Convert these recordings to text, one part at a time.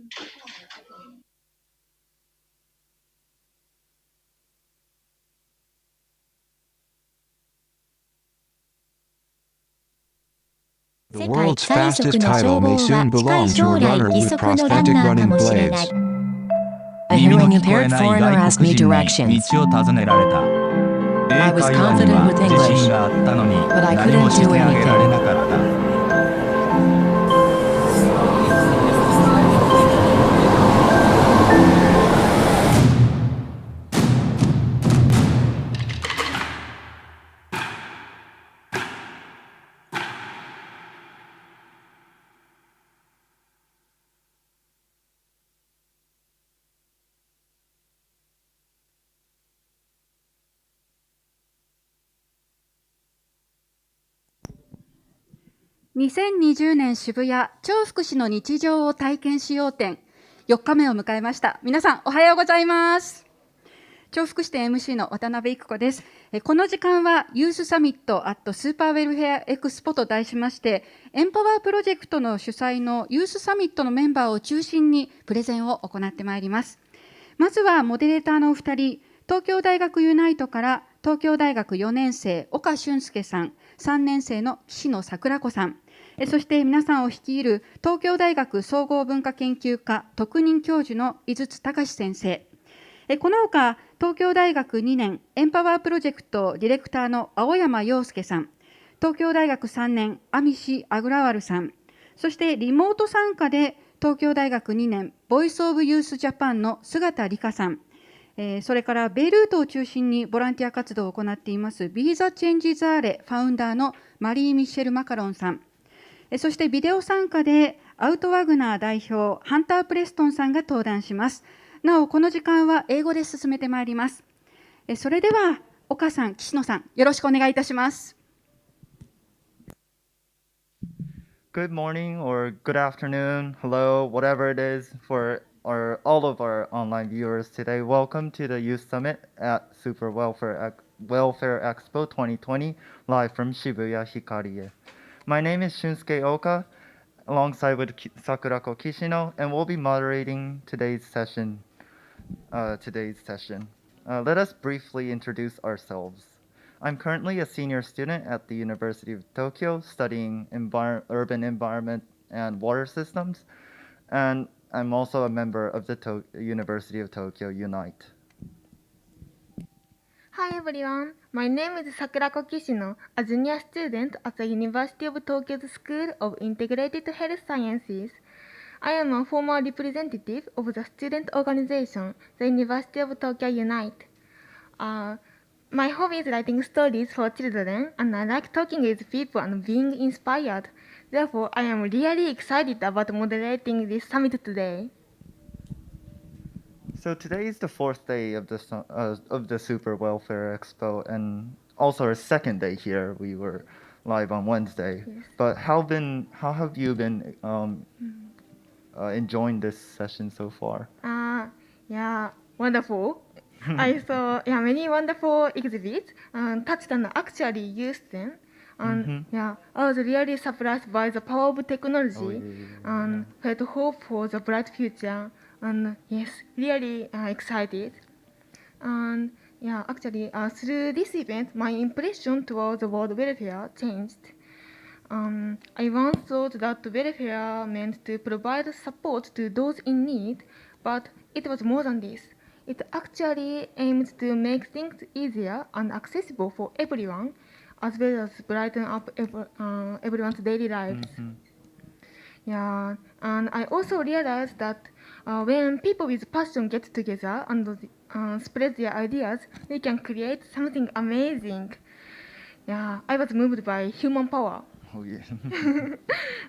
世界最速の称号は近い将来義足のランナーかもしれない。A hearing impaired foreigner asked me directions. 道を尋ねられた。 I was 英会話に confident は with 自 English, 信があったのに but I 何 couldn't もして do あげられ anything. なかった。2020年渋谷超福祉の日常を体験しよう展4日目を迎えました。皆さんおはようございます。超福祉展 MC の渡辺育子です。この時間はユースサミット@スーパーウェルフェアエクスポと題しまして、エンパワープロジェクトの主催のユースサミットのメンバーを中心にプレゼンを行ってまいります。まずはモデレーターのお二人、東京大学ユナイトから東京大学4年生岡俊介さん、3年生の岸野桜子さん、そして皆さんを率いる東京大学総合文化研究科特任教授の井筒隆先生、このほか東京大学2年エンパワープロジェクトディレクターの青山洋介さん、東京大学3年アミシ・アグラワルさん、そしてリモート参加で東京大学2年ボイス・オブ・ユース・ジャパンの姿理香さん、それからベイルートを中心にボランティア活動を行っていますビーザ・チェンジ・ザーレファウンダーのマリー・ミシェル・マカロンさん、そしてビデオ参加でアウトワグナー代表ハンター・プレストンさんが登壇します。なおこの時間は英語で進めてまいります。それでは岡さん、岸野さん、よろしくお願いいたします。Good morning or good afternoon, hello, whatever it is for all of our online viewers today. Welcome to the Youth Summit at Super Welfare Expo 2020, live from Shibuya Hikarie. My name is Shunsuke Oka, alongside with Sakurako Kishino, and we'll be moderating today's session. Let us briefly introduce ourselves. I'm currently a senior student at the University of Tokyo, studying urban environment and water systems, and I'm also a member of the University of Tokyo Unite. Hi everyone, my name is Sakurako Kishino, a junior student at the University of Tokyo's School of Integrated Health Sciences. I am a former representative of the student organization, the University of Tokyo Unite. My hobby is writing stories for children, and I like talking with people and being inspired. Therefore, I am really excited about moderating this summit today. So today is the fourth day of the Super Welfare Expo, and also our second day here. We were live on Wednesday. Yes. But how have you been enjoying this session so far? Yeah, wonderful. I saw many wonderful exhibits and touched and actually used them. And I was really surprised by the power of technology and felt hope for the bright future. And yes, really excited. And actually, through this event, my impression towards the world welfare changed. I once thought that welfare meant to provide support to those in need, but it was more than this. It actually aims to make things easier and accessible for everyone, as well as brighten up everyone's daily lives. Yeah, and I also realized that when people with passion get together and spread their ideas, they can create something amazing. Yeah, I was moved by human power. Oh yeah.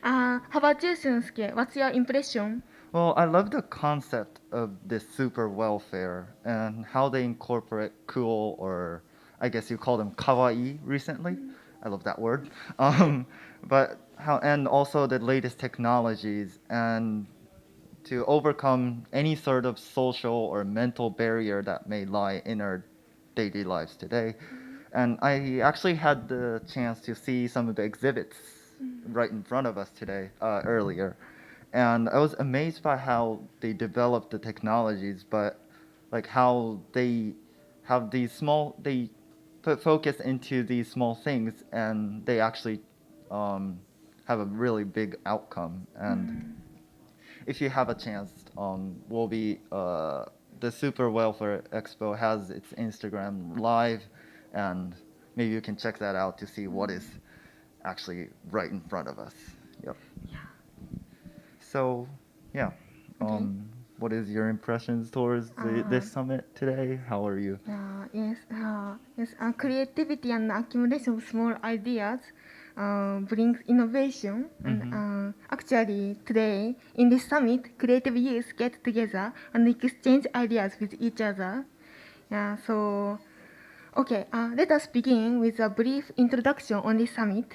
How about you, Shunsuke? What's your impression? Well, I love the concept of this super welfare and how they incorporate cool, or I guess you call them kawaii recently. I love that word. But and also the latest technologies, and to overcome any sort of social or mental barrier that may lie in our daily lives today. And I actually had the chance to see some of the exhibits right in front of us today, earlier. And I was amazed by how they developed the technologies, but like how they have they put focus into these small things, and they actually have a really big outcome. And if you have a chance, we'll be the Super Welfare Expo has its Instagram live, and maybe you can check that out to see what is actually right in front of us. Yep. So, yeah. What is your impressions towards this summit today? How are you? Yes, creativity and accumulation of small ideas brings innovation. And actually, today in this summit, creative youth get together and exchange ideas with each other. So, okay, let us begin with a brief introduction on this summit.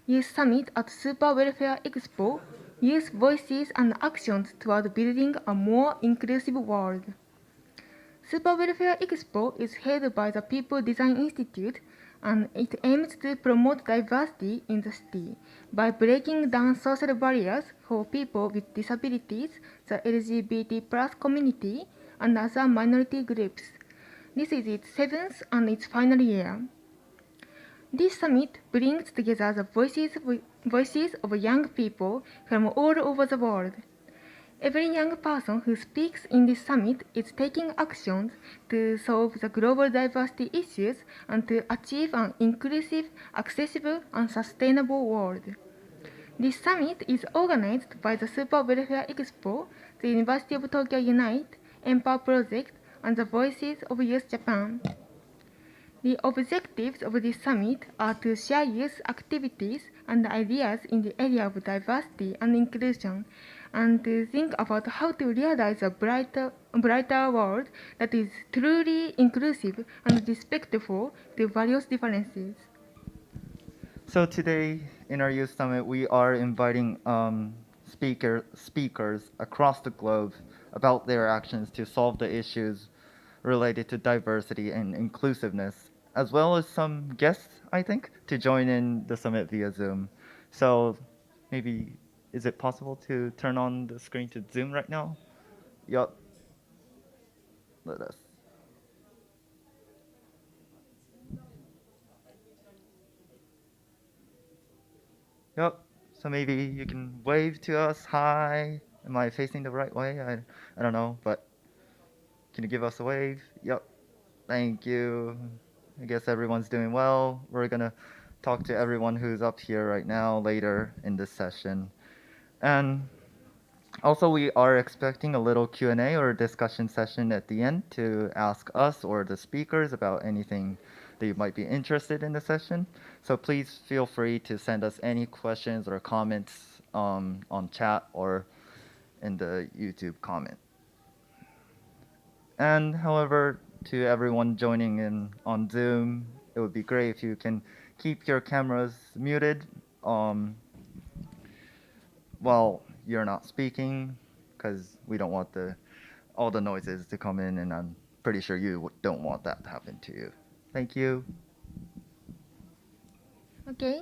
Youth Summit at Super Welfare Expo. Youth voices and actions toward building a more inclusive world. Super Welfare Expo is held by the People Design Institute, and it aims to promote diversity in the city by breaking down social barriers for people with disabilities, the LGBT+ community, and other minority groups. This is its 7th and its final year. This summit brings together the voices of young people from all over the world. Every young person who speaks in this summit is taking actions to solve the global diversity issues and to achieve an inclusive, accessible, and sustainable world. This summit is organized by the Super Welfare Expo, the University of Tokyo Unite, EMPOWER Project, and the Voices of Youth Japan. The objectives of this summit are to share youth activities and ideas in the area of diversity and inclusion, and to think about how to realize a brighter world that is truly inclusive and respectful to various differences. So today in our Youth Summit, we are inviting speakers across the globe about their actions to solve the issues related to diversity and inclusiveness, as well as some guests, I think, to join in the summit via Zoom. So maybe, is it possible to turn on the screen to Zoom right now? Yup. Let us. Yup. So maybe you can wave to us. Hi. Am I facing the right way? I don't know, but can you give us a wave? Yup. Thank you. I guess everyone's doing well. We're going to talk to everyone who's up here right now later in this session. And also, we are expecting a little Q&A or discussion session at the end to ask us or the speakers about anything that you might be interested in the session. So please feel free to send us any questions or comments on chat or in the YouTube comment. And however, to everyone joining in on Zoom, it would be great if you can keep your cameras muted while you're not speaking, because we don't want all the noises to come in, and I'm pretty sure you don't want that to happen to you. Thank you. Okay,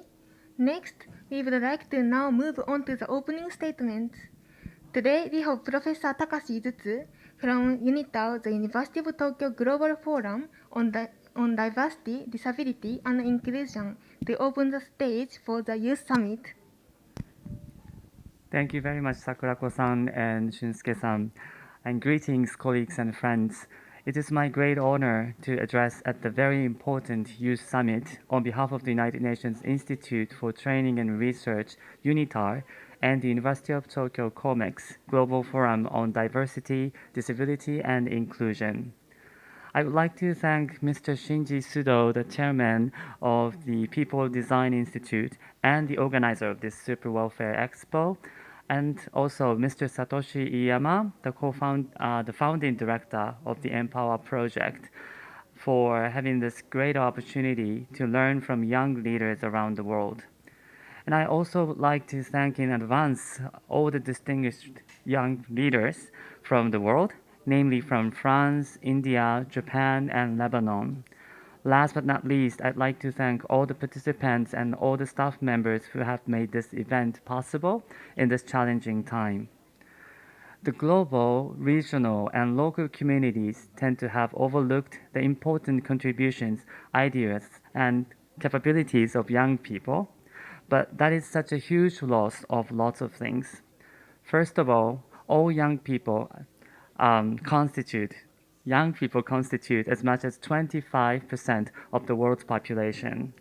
next, we would like to now move on to the opening statements. Today, we have Professor Takashi Izutsu from UNITAO, the University of Tokyo Global Forum on Diversity, Disability, and Inclusion to open the stage for the Youth Summit. Thank you very much, Sakurako-san and Shunsuke-san. And greetings, colleagues and friends. It is my great honor to address at the very important Youth Summit on behalf of the United Nations Institute for Training and Research, UNITAR, and the University of Tokyo COMEX Global Forum on Diversity, Disability, and Inclusion. I would like to thank Mr. Shinji Sudo, the chairman of the People Design Institute and the organizer of this Super Welfare Expo, and also Mr. Satoshi Iyama, the founding director of the EMPOWEWR Project, for having this great opportunity to learn from young leaders around the world. And I also would like to thank in advance all the distinguished young leaders from the world, namely from France, India, Japan, and Lebanon. Last but not least, I'd like to thank all the participants and all the staff members who have made this event possible in this challenging time. The global, regional, and local communities tend to have overlooked the important contributions, ideas, and capabilities of young people, but that is such a huge loss of lots of things. First of all young people constitute as much as 25% of the world's population.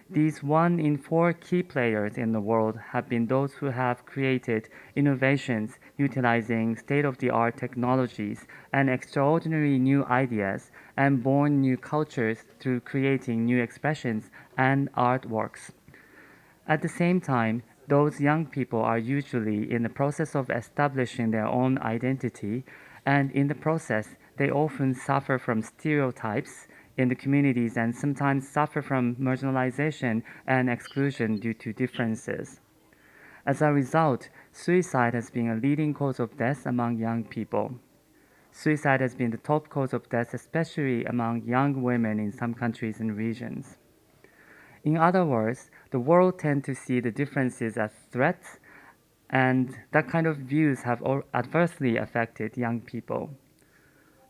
These 1 in 4 key players in the world have been those who have created innovations utilizing state-of-the-art technologies and extraordinary new ideas and born new cultures through creating new expressions and artworks. At the same time, those young people are usually in the process of establishing their own identity, and in the process, they often suffer from stereotypes in the communities and sometimes suffer from marginalization and exclusion due to differences. As a result, suicide has been a leading cause of death among young people. Suicide has been the top cause of death, especially among young women in some countries and regions. In other words, the world tends to see the differences as threats, and that kind of views have adversely affected young people.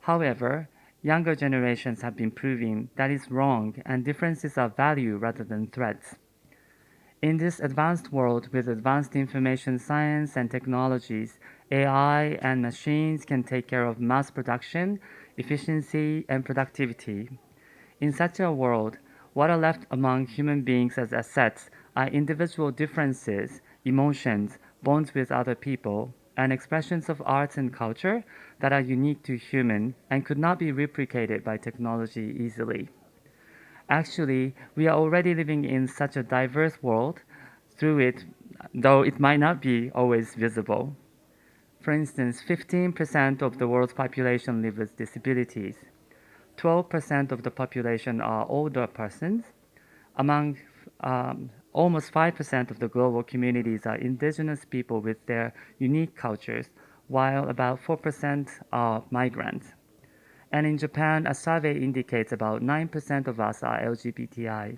However, younger generations have been proving that is wrong and differences are value rather than threats. In this advanced world with advanced information science and technologies, AI and machines can take care of mass production, efficiency, and productivity. In such a world, what are left among human beings as assets are individual differences, emotions, bonds with other people, and expressions of arts and culture that are unique to human and could not be replicated by technology easily. Actually, we are already living in such a diverse world through it, though it might not be always visible. For instance, 15% of the world's population live with disabilities. 12% of the population are older persons. Among almost 5% of the global communities are indigenous people with their unique cultures, while about 4% are migrants. And in Japan, a survey indicates about 9% of us are LGBTI.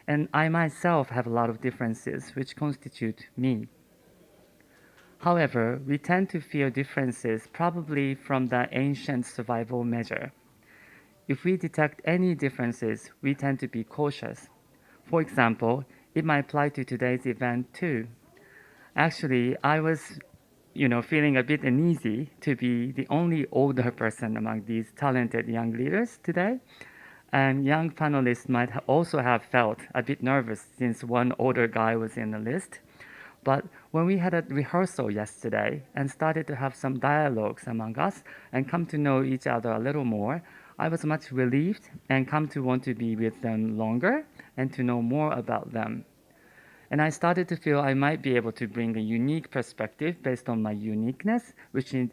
And I myself have a lot of differences, which constitute me. However, we tend to feel differences probably from the ancient survival measure. If we detect any differences, we tend to be cautious. For example, it might apply to today's event too. Actually, I was feeling a bit uneasy to be the only older person among these talented young leaders today. And young panelists might also have felt a bit nervous since one older guy was in the list. But when we had a rehearsal yesterday and started to have some dialogues among us and come to know each other a little more, I was much relieved and come to want to be with them longer and to know more about them. And I started to feel I might be able to bring a unique perspective based on my uniqueness, which in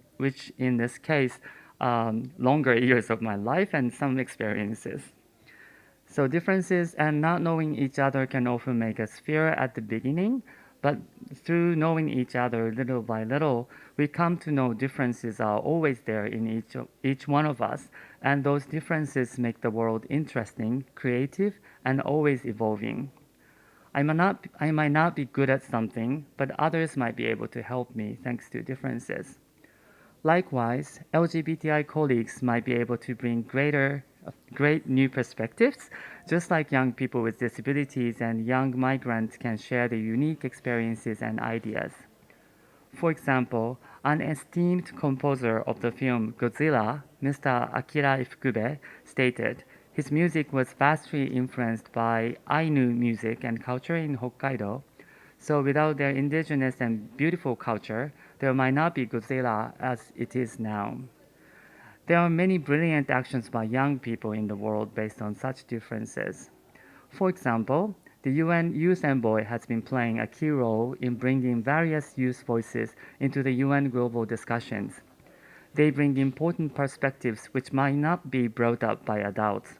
this case, longer years of my life and some experiences. So differences and not knowing each other can often make us fear at the beginning, but through knowing each other little by little, we come to know differences are always there in each one of us, and those differences make the world interesting, creative, and always evolving. I might not be good at something, but others might be able to help me thanks to differences. Likewise, LGBTI colleagues might be able to bring great new perspectives, just like young people with disabilities and young migrants can share their unique experiences and ideas. For example, an esteemed composer of the film Godzilla, Mr. Akira Ifukube, stated, his music was vastly influenced by Ainu music and culture in Hokkaido, so without their indigenous and beautiful culture, there might not be Godzilla as it is now. There are many brilliant actions by young people in the world based on such differences. For example, the UN Youth Envoy has been playing a key role in bringing various youth voices into the UN global discussions. They bring important perspectives which might not be brought up by adults.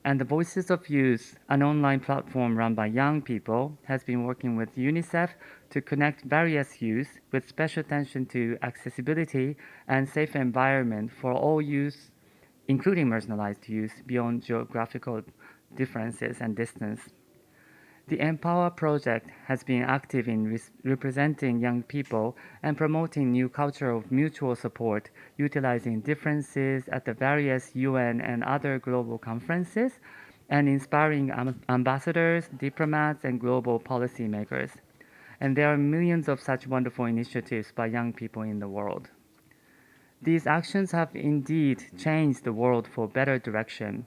And the Voices of Youth, an online platform run by young people, has been working with UNICEF to connect various youth with special attention to accessibility and safe environment for all youth including marginalized youth, beyond geographical differences and distance. The EMPOWEWR Project has been active in representing young people and promoting new culture of mutual support, utilizing differences at the various UN and other global conferences, and inspiring ambassadors, diplomats, and global policymakers. And there are millions of such wonderful initiatives by young people in the world. These actions have indeed changed the world for better direction.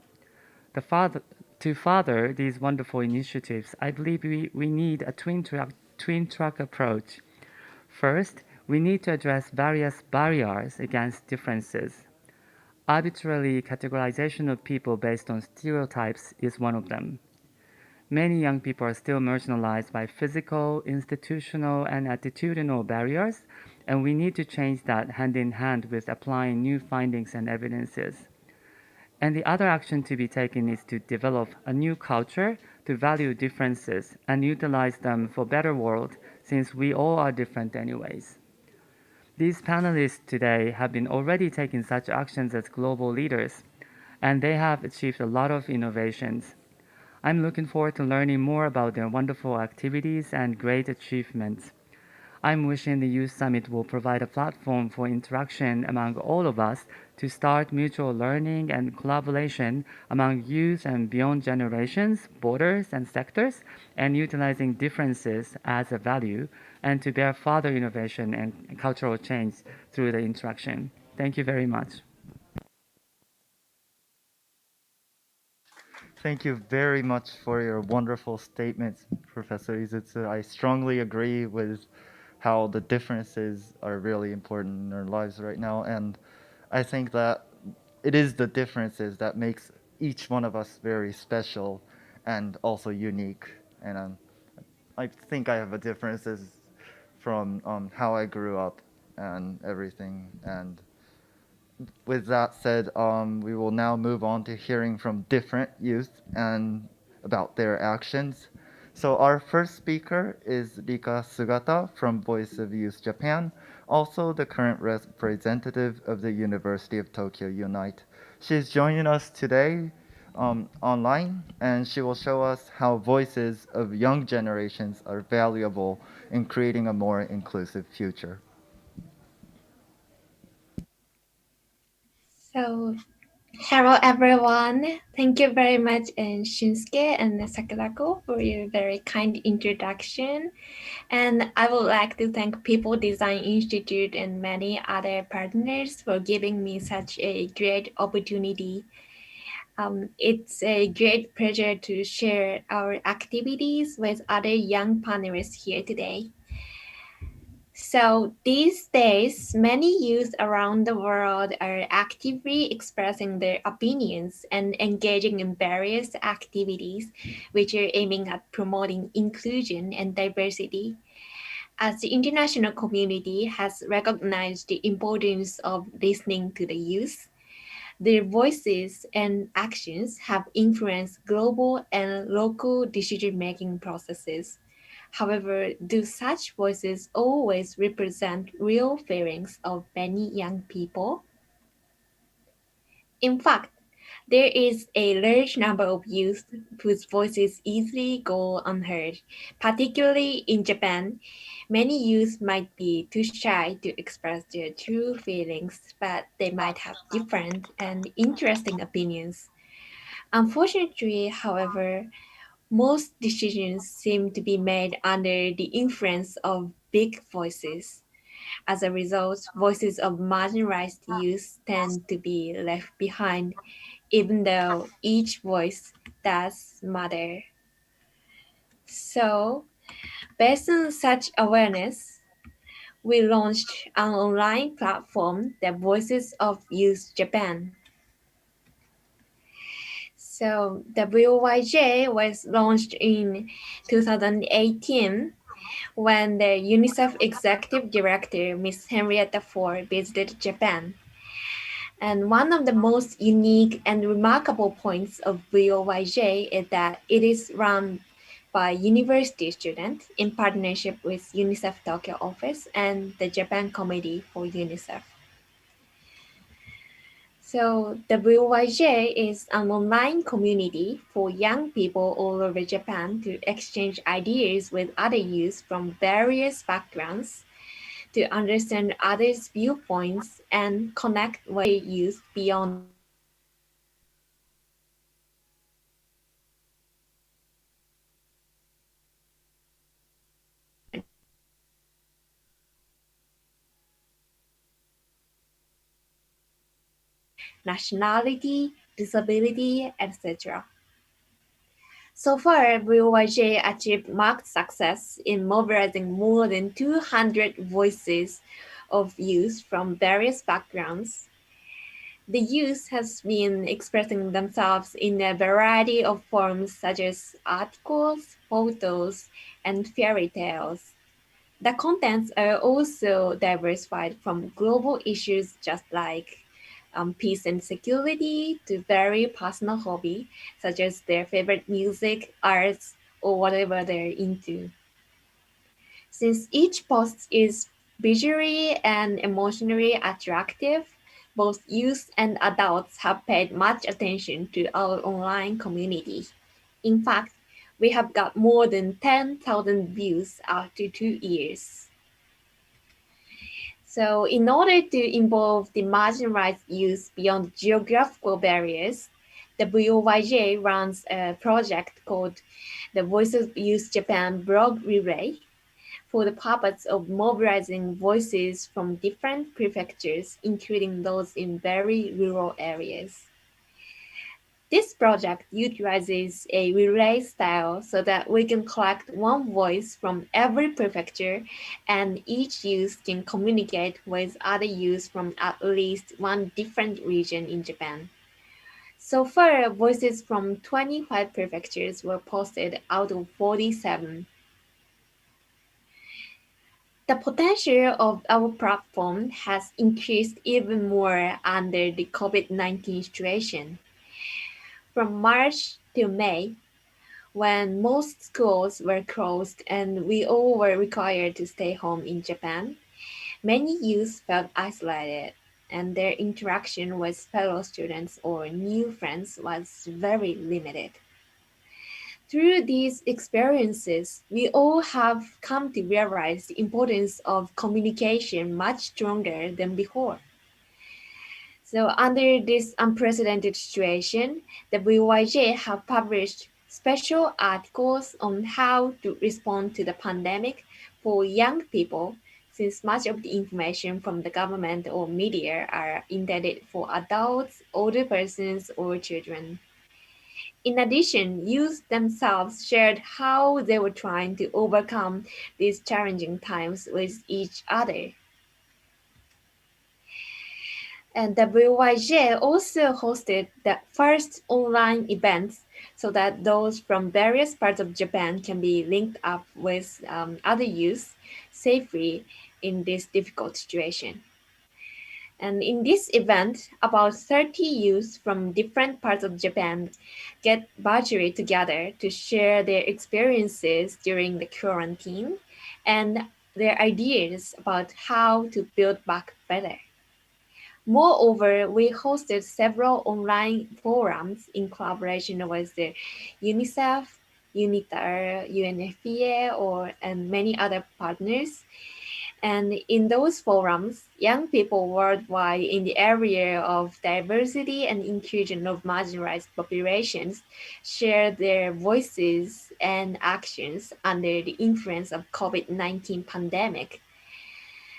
To further these wonderful initiatives, I believe we need a twin track approach. First, we need to address various barriers against differences. Arbitrary categorization of people based on stereotypes is one of them. Many young people are still marginalized by physical, institutional, and attitudinal barriers, and we need to change that hand in hand with applying new findings and evidences. And the other action to be taken is to develop a new culture to value differences and utilize them for better world, since we all are different anyways. These panelists today have been already taking such actions as global leaders, and they have achieved a lot of innovations. I'm looking forward to learning more about their wonderful activities and great achievements. I'm wishing the Youth Summit will provide a platform for interaction among all of us to start mutual learning and collaboration among youth and beyond generations, borders, and sectors, and utilizing differences as a value, and to bear further innovation and cultural change through the interaction. Thank you very much. Thank you very much for your wonderful statements, Professor Izutsu. I strongly agree with how the differences are really important in our lives right now, and I think that it is the differences that makes each one of us very special and also unique. And I think I have a differences from how I grew up and everything. And with that said, we will now move on to hearing from different youth and about their actions. So our first speaker is Rika Sugata from Voice of Youth Japan, also the current representative of the University of Tokyo Unite. She's joining us today online, and she will show us how voices of young generations are valuable in creating a more inclusive future. So, hello everyone. Thank you very much, Shunsuke and Sakurako, for your very kind introduction. And I would like to thank People Design Institute and many other partners for giving me such a great opportunity. It's a great pleasure to share our activities with other young panelists here today. So these days, many youth around the world are actively expressing their opinions and engaging in various activities which are aiming at promoting inclusion and diversity. As the international community has recognized the importance of listening to the youth, their voices and actions have influenced global and local decision-making processes. However, do such voices always represent real feelings of many young people? In fact, there is a large number of youth whose voices easily go unheard. Particularly in Japan, many youth might be too shy to express their true feelings, but they might have different and interesting opinions. Unfortunately, however, most decisions seem to be made under the influence of big voices. As a result, voices of marginalized youth tend to be left behind, even though each voice does matter. So, based on such awareness, we launched an online platform, the Voices of Youth Japan. So the VOYJ was launched in 2018 when the UNICEF Executive Director, Ms. Henrietta Fore, visited Japan. And one of the most unique and remarkable points of VOYJ is that it is run by university students in partnership with UNICEF Tokyo office and the Japan Committee for UNICEF. So WYJ is an online community for young people all over Japan to exchange ideas with other youth from various backgrounds, to understand others' viewpoints and connect with youth beyond nationality, disability, etc. So far, WYJ achieved marked success in mobilizing more than 200 voices of youth from various backgrounds. The youth has been expressing themselves in a variety of forms such as articles, photos, and fairy tales. The contents are also diversified from global issues just like peace and security to very personal hobby, such as their favorite music, arts, or whatever they're into. Since each post is visually and emotionally attractive, both youth and adults have paid much attention to our online community. In fact, we have got more than 10,000 views after 2 years. So in order to involve the marginalized youth beyond geographical barriers, the WYJ runs a project called the Voices of Youth Japan blog relay for the purpose of mobilizing voices from different prefectures, including those in very rural areas. This project utilizes a relay style so that we can collect one voice from every prefecture and each youth can communicate with other youth from at least one different region in Japan. So far, voices from 25 prefectures were posted out of 47. The potential of our platform has increased even more under the COVID-19 situation. From March to May, when most schools were closed and we all were required to stay home in Japan, many youth felt isolated and their interaction with fellow students or new friends was very limited. Through these experiences, we all have come to realize the importance of communication much stronger than before. So under this unprecedented situation, the WYJ have published special articles on how to respond to the pandemic for young people, since much of the information from the government or media are intended for adults, older persons, or children. In addition, youth themselves shared how they were trying to overcome these challenging times with each other. And WYJ also hosted the first online events so that those from various parts of Japan can be linked up with other youth safely in this difficult situation. And in this event, about 30 youth from different parts of Japan get virtually together to share their experiences during the quarantine and their ideas about how to build back better. Moreover, we hosted several online forums in collaboration with the UNICEF, UNITAR, UNFPA, and many other partners. And in those forums, young people worldwide in the area of diversity and inclusion of marginalized populations share their voices and actions under the influence of COVID-19 pandemic.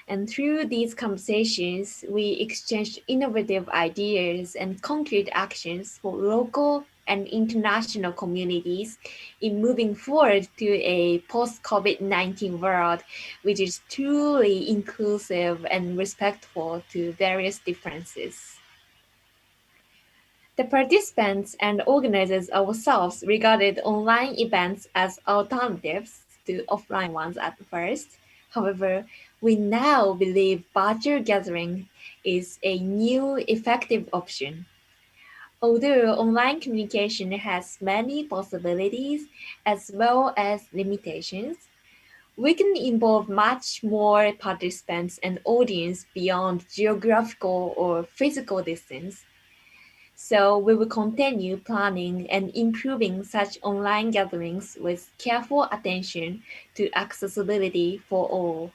And through these conversations, we exchanged innovative ideas and concrete actions for local and international communities in moving forward to a post-COVID-19 world, which is truly inclusive and respectful to various differences. The participants and organizers ourselves regarded online events as alternatives to offline ones at first. However, we now believe virtual gathering is a new effective option. Although online communication has many possibilities as well as limitations, we can involve much more participants and audience beyond geographical or physical distance. So we will continue planning and improving such online gatherings with careful attention to accessibility for all.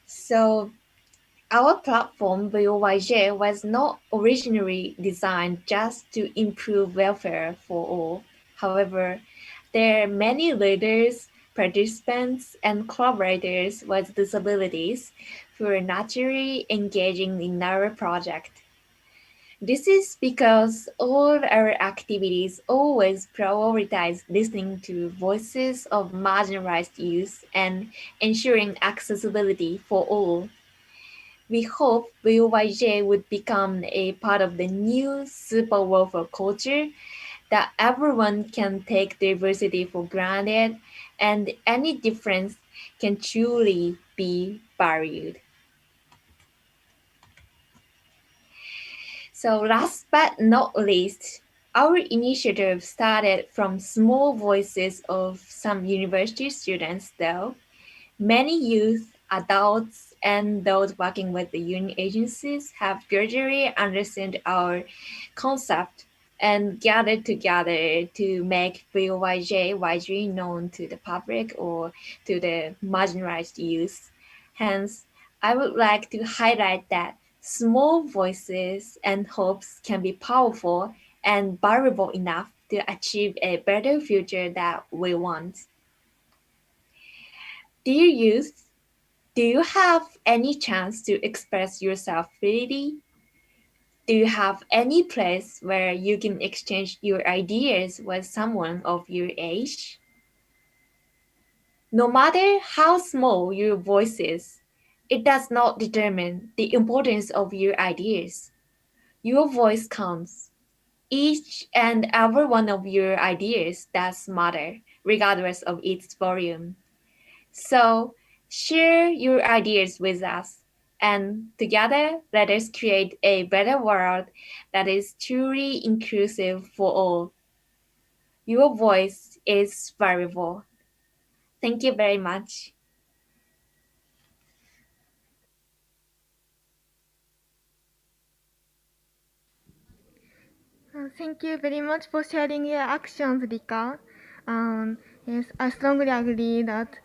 So our platform VOYJ was not originally designed just to improve welfare for all. However, there are many leaders, participants, and collaborators with disabilities who are naturally engaging in our project. This is because all our activities always prioritize listening to voices of marginalized youth and ensuring accessibility for all. We hope VOYJ would become a part of the new super welfare culture that everyone can take diversity for granted and any difference can truly be valued. So last but not least, our initiative started from small voices of some university students though. Many youth, adults, and those working with the union agencies have gradually understood our concept and gathered together to make VOYJ widely known to the public or to the marginalized youth. Hence, I would like to highlight that small voices and hopes can be powerful and valuable enough to achieve a better future that we want. Dear youth, do you have any chance to express yourself freely? Do you have any place where you can exchange your ideas with someone of your age? No matter how small your voice is, it does not determine the importance of your ideas. Your voice counts. Each and every one of your ideas does matter, regardless of its volume. So, share your ideas with us, and together let us create a better world that is truly inclusive for all. Your voice is valuable. Thank you very much. Thank you very much for sharing your actions, Rika. Yes, I strongly agree that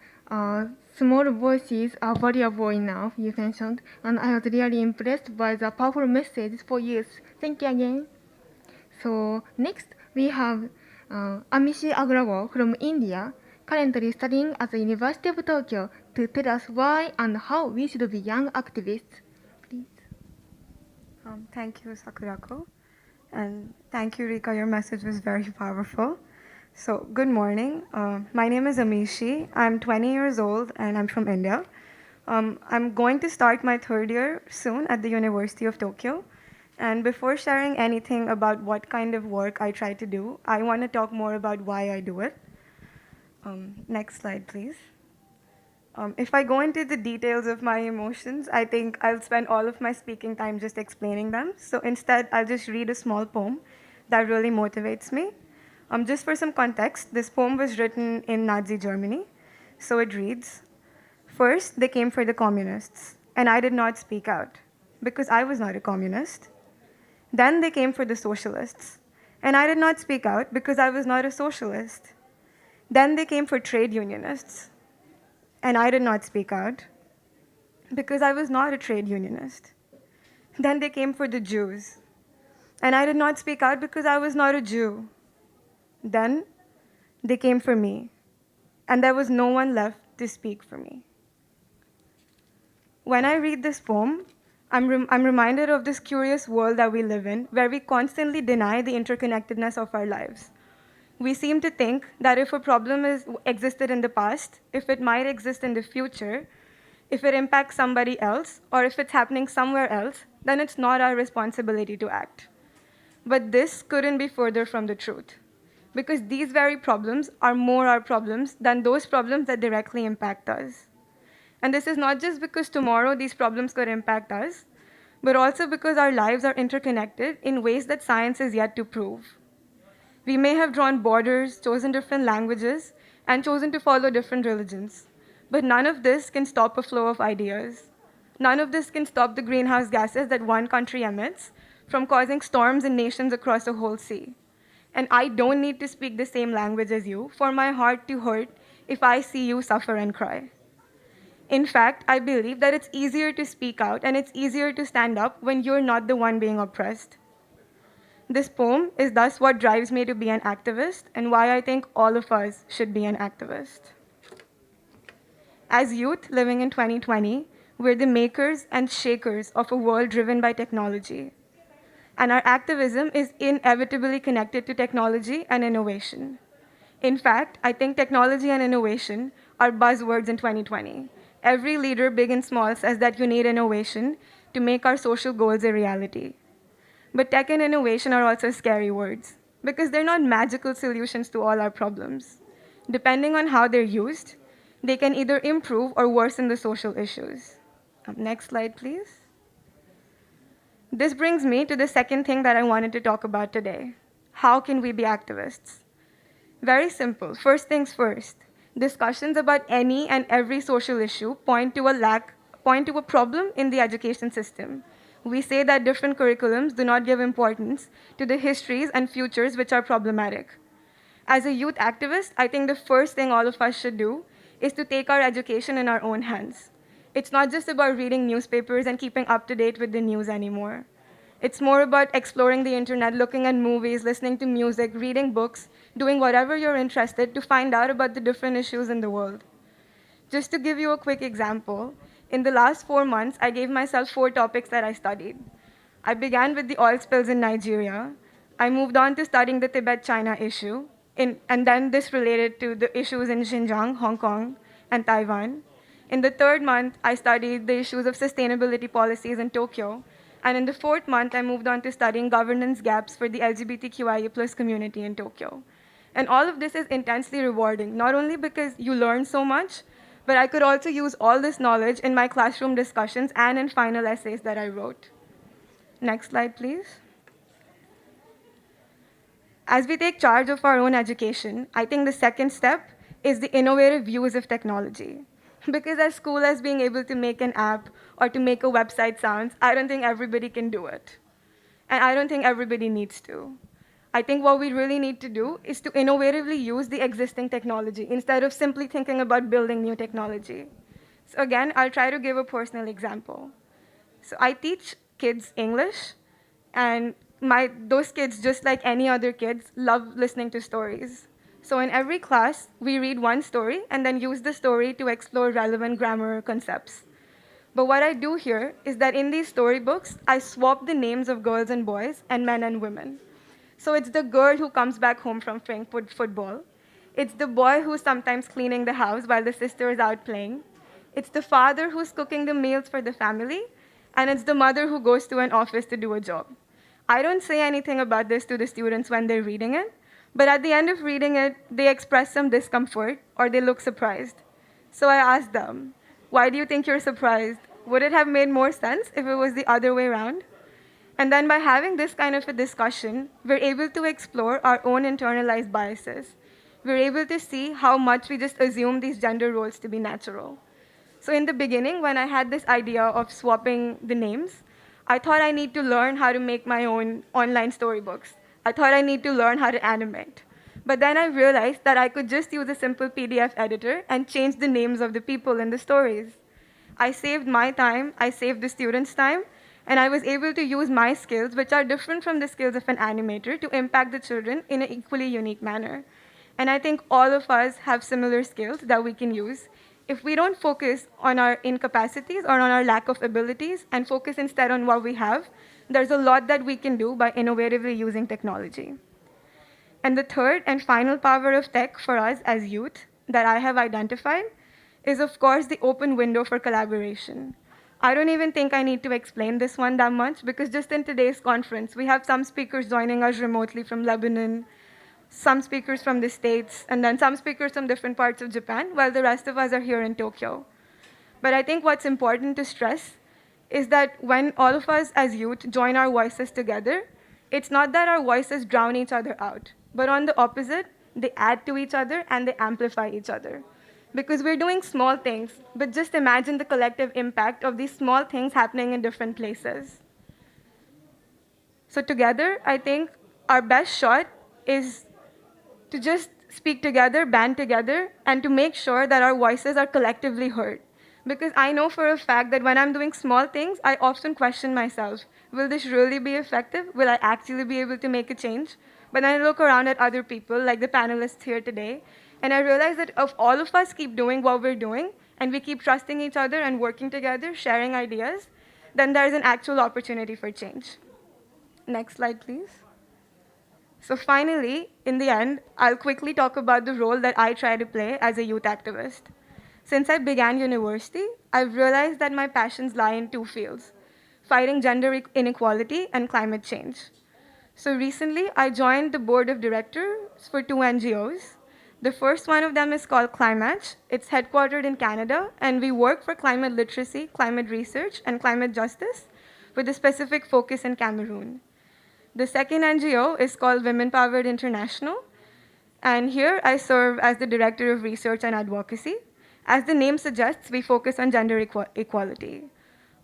small voices are valuable enough, you mentioned, and I was really impressed by the powerful message for youth. Thank you again. So next, we have Amish Agrawal from India, currently studying at the University of Tokyo, to tell us why and how we should be young activists. Please. Thank you, Sakurako. And thank you, Rika. Your message was very powerful. So, good morning. My name is Amishi. I'm 20 years old and I'm from India. I'm going to start my third year soon at the University of Tokyo. And before sharing anything about what kind of work I try to do, I want to talk more about why I do it. Next slide, please. If I go into the details of my emotions, I think I'll spend all of my speaking time just explaining them. So instead, I'll just read a small poem that really motivates me. Just for some context, this poem was written in Nazi Germany. So it reads, "First, they came for the communists, and I did not speak out, because I was not a communist. Then they came for the socialists, and I did not speak out, because I was not a socialist. Then they came for trade unionists, and I did not speak out, because I was not a trade unionist. Then they came for the Jews, and I did not speak out because I was not a Jew. Then they came for me, and there was no one left to speak for me." When I read this poem, I'm reminded of this curious world that we live in, where we constantly deny the interconnectedness of our lives. We seem to think that if a problem existed in the past, if it might exist in the future, if it impacts somebody else, or if it's happening somewhere else, then it's not our responsibility to act. But this couldn't be further from the truth, because these very problems are more our problems than those problems that directly impact us. And this is not just because tomorrow these problems could impact us, but also because our lives are interconnected in ways that science is yet to prove. We may have drawn borders, chosen different languages, and chosen to follow different religions. But none of this can stop a flow of ideas. None of this can stop the greenhouse gases that one country emits, from causing storms in nations across a whole sea. And I don't need to speak the same language as you for my heart to hurt if I see you suffer and cry. In fact, I believe that it's easier to speak out and it's easier to stand up when you're not the one being oppressed. This poem is thus what drives me to be an activist and why I think all of us should be an activist. As youth living in 2020, we're the makers and shakers of a world driven by technology. And our activism is inevitably connected to technology and innovation. In fact, I think technology and innovation are buzzwords in 2020. Every leader, big and small, says that you need innovation to make our social goals a reality. But tech and innovation are also scary words because they're not magical solutions to all our problems. Depending on how they're used, they can either improve or worsen the social issues. Next slide, please. This brings me to the second thing that I wanted to talk about today. How can we be activists? Very simple. First things first. Discussions about any and every social issue point to a problem in the education system. We say that different curriculums do not give importance to the histories and futures which are problematic. As a youth activist, I think the first thing all of us should do is to take our education in our own hands. It's not just about reading newspapers and keeping up to date with the news anymore. It's more about exploring the internet, looking at movies, listening to music, reading books, doing whatever you're interested to find out about the different issues in the world. Just to give you a quick example, in the last 4 months, I gave myself 4 topics that I studied. I began with the oil spills in Nigeria. I moved on to studying the Tibet-China issue, and then this related to the issues in Xinjiang, Hong Kong, and Taiwan. In the 3rd month, I studied the issues of sustainability policies in Tokyo. And in the 4th month, I moved on to studying governance gaps for the LGBTQIA+ community in Tokyo. And all of this is intensely rewarding, not only because you learn so much, but I could also use all this knowledge in my classroom discussions and in final essays that I wrote. Next slide, please. As we take charge of our own education, I think the second step is the innovative use of technology. Because as cool as being able to make an app or to make a website sounds, I don't think everybody can do it. And I don't think everybody needs to. I think what we really need to do is to innovatively use the existing technology instead of simply thinking about building new technology. So again, I'll try to give a personal example. So I teach kids English, and those kids, just like any other kids, love listening to stories. So in every class, we read one story and then use the story to explore relevant grammar concepts. But what I do here is that in these storybooks, I swap the names of girls and boys and men and women. So it's the girl who comes back home from playing football. It's the boy who's sometimes cleaning the house while the sister is out playing. It's the father who's cooking the meals for the family. And it's the mother who goes to an office to do a job. I don't say anything about this to the students when they're reading it. But at the end of reading it, they express some discomfort or they look surprised. So I asked them, why do you think you're surprised? Would it have made more sense if it was the other way around? And then by having this kind of a discussion, we're able to explore our own internalized biases. We're able to see how much we just assume these gender roles to be natural. So in the beginning, when I had this idea of swapping the names, I thought I need to learn how to make my own online storybooks. I thought I need to learn how to animate. But then I realized that I could just use a simple PDF editor and change the names of the people in the stories. I saved my time, I saved the students' time, and I was able to use my skills, which are different from the skills of an animator, to impact the children in an equally unique manner. And I think all of us have similar skills that we can use. If we don't focus on our incapacities or on our lack of abilities and focus instead on what we have, there's a lot that we can do by innovatively using technology. And the third and final power of tech for us as youth that I have identified is, of course, the open window for collaboration. I don't even think I need to explain this one that much because just in today's conference, we have some speakers joining us remotely from Lebanon, some speakers from the States, and then some speakers from different parts of Japan, while the rest of us are here in Tokyo. But I think what's important to stress is that when all of us as youth join our voices together, it's not that our voices drown each other out, but on the opposite, they add to each other and they amplify each other. Because we're doing small things, but just imagine the collective impact of these small things happening in different places. So together, I think our best shot is to just speak together, band together, and to make sure that our voices are collectively heard. Because I know for a fact that when I'm doing small things, I often question myself, will this really be effective? Will I actually be able to make a change? But then I look around at other people, like the panelists here today, and I realize that if all of us keep doing what we're doing, and we keep trusting each other and working together, sharing ideas, then there's an actual opportunity for change. Next slide, please. So finally, in the end, I'll quickly talk about the role that I try to play as a youth activist. Since I began university, I've realized that my passions lie in two fields: fighting gender inequality and climate change. So recently, I joined the board of directors for two NGOs. The first one of them is called Climatch. It's headquartered in Canada, and we work for climate literacy, climate research, and climate justice with a specific focus in Cameroon. The second NGO is called EMPOWEWR International, and here I serve as the Director of Research and Advocacy. As the name suggests, we focus on gender equality.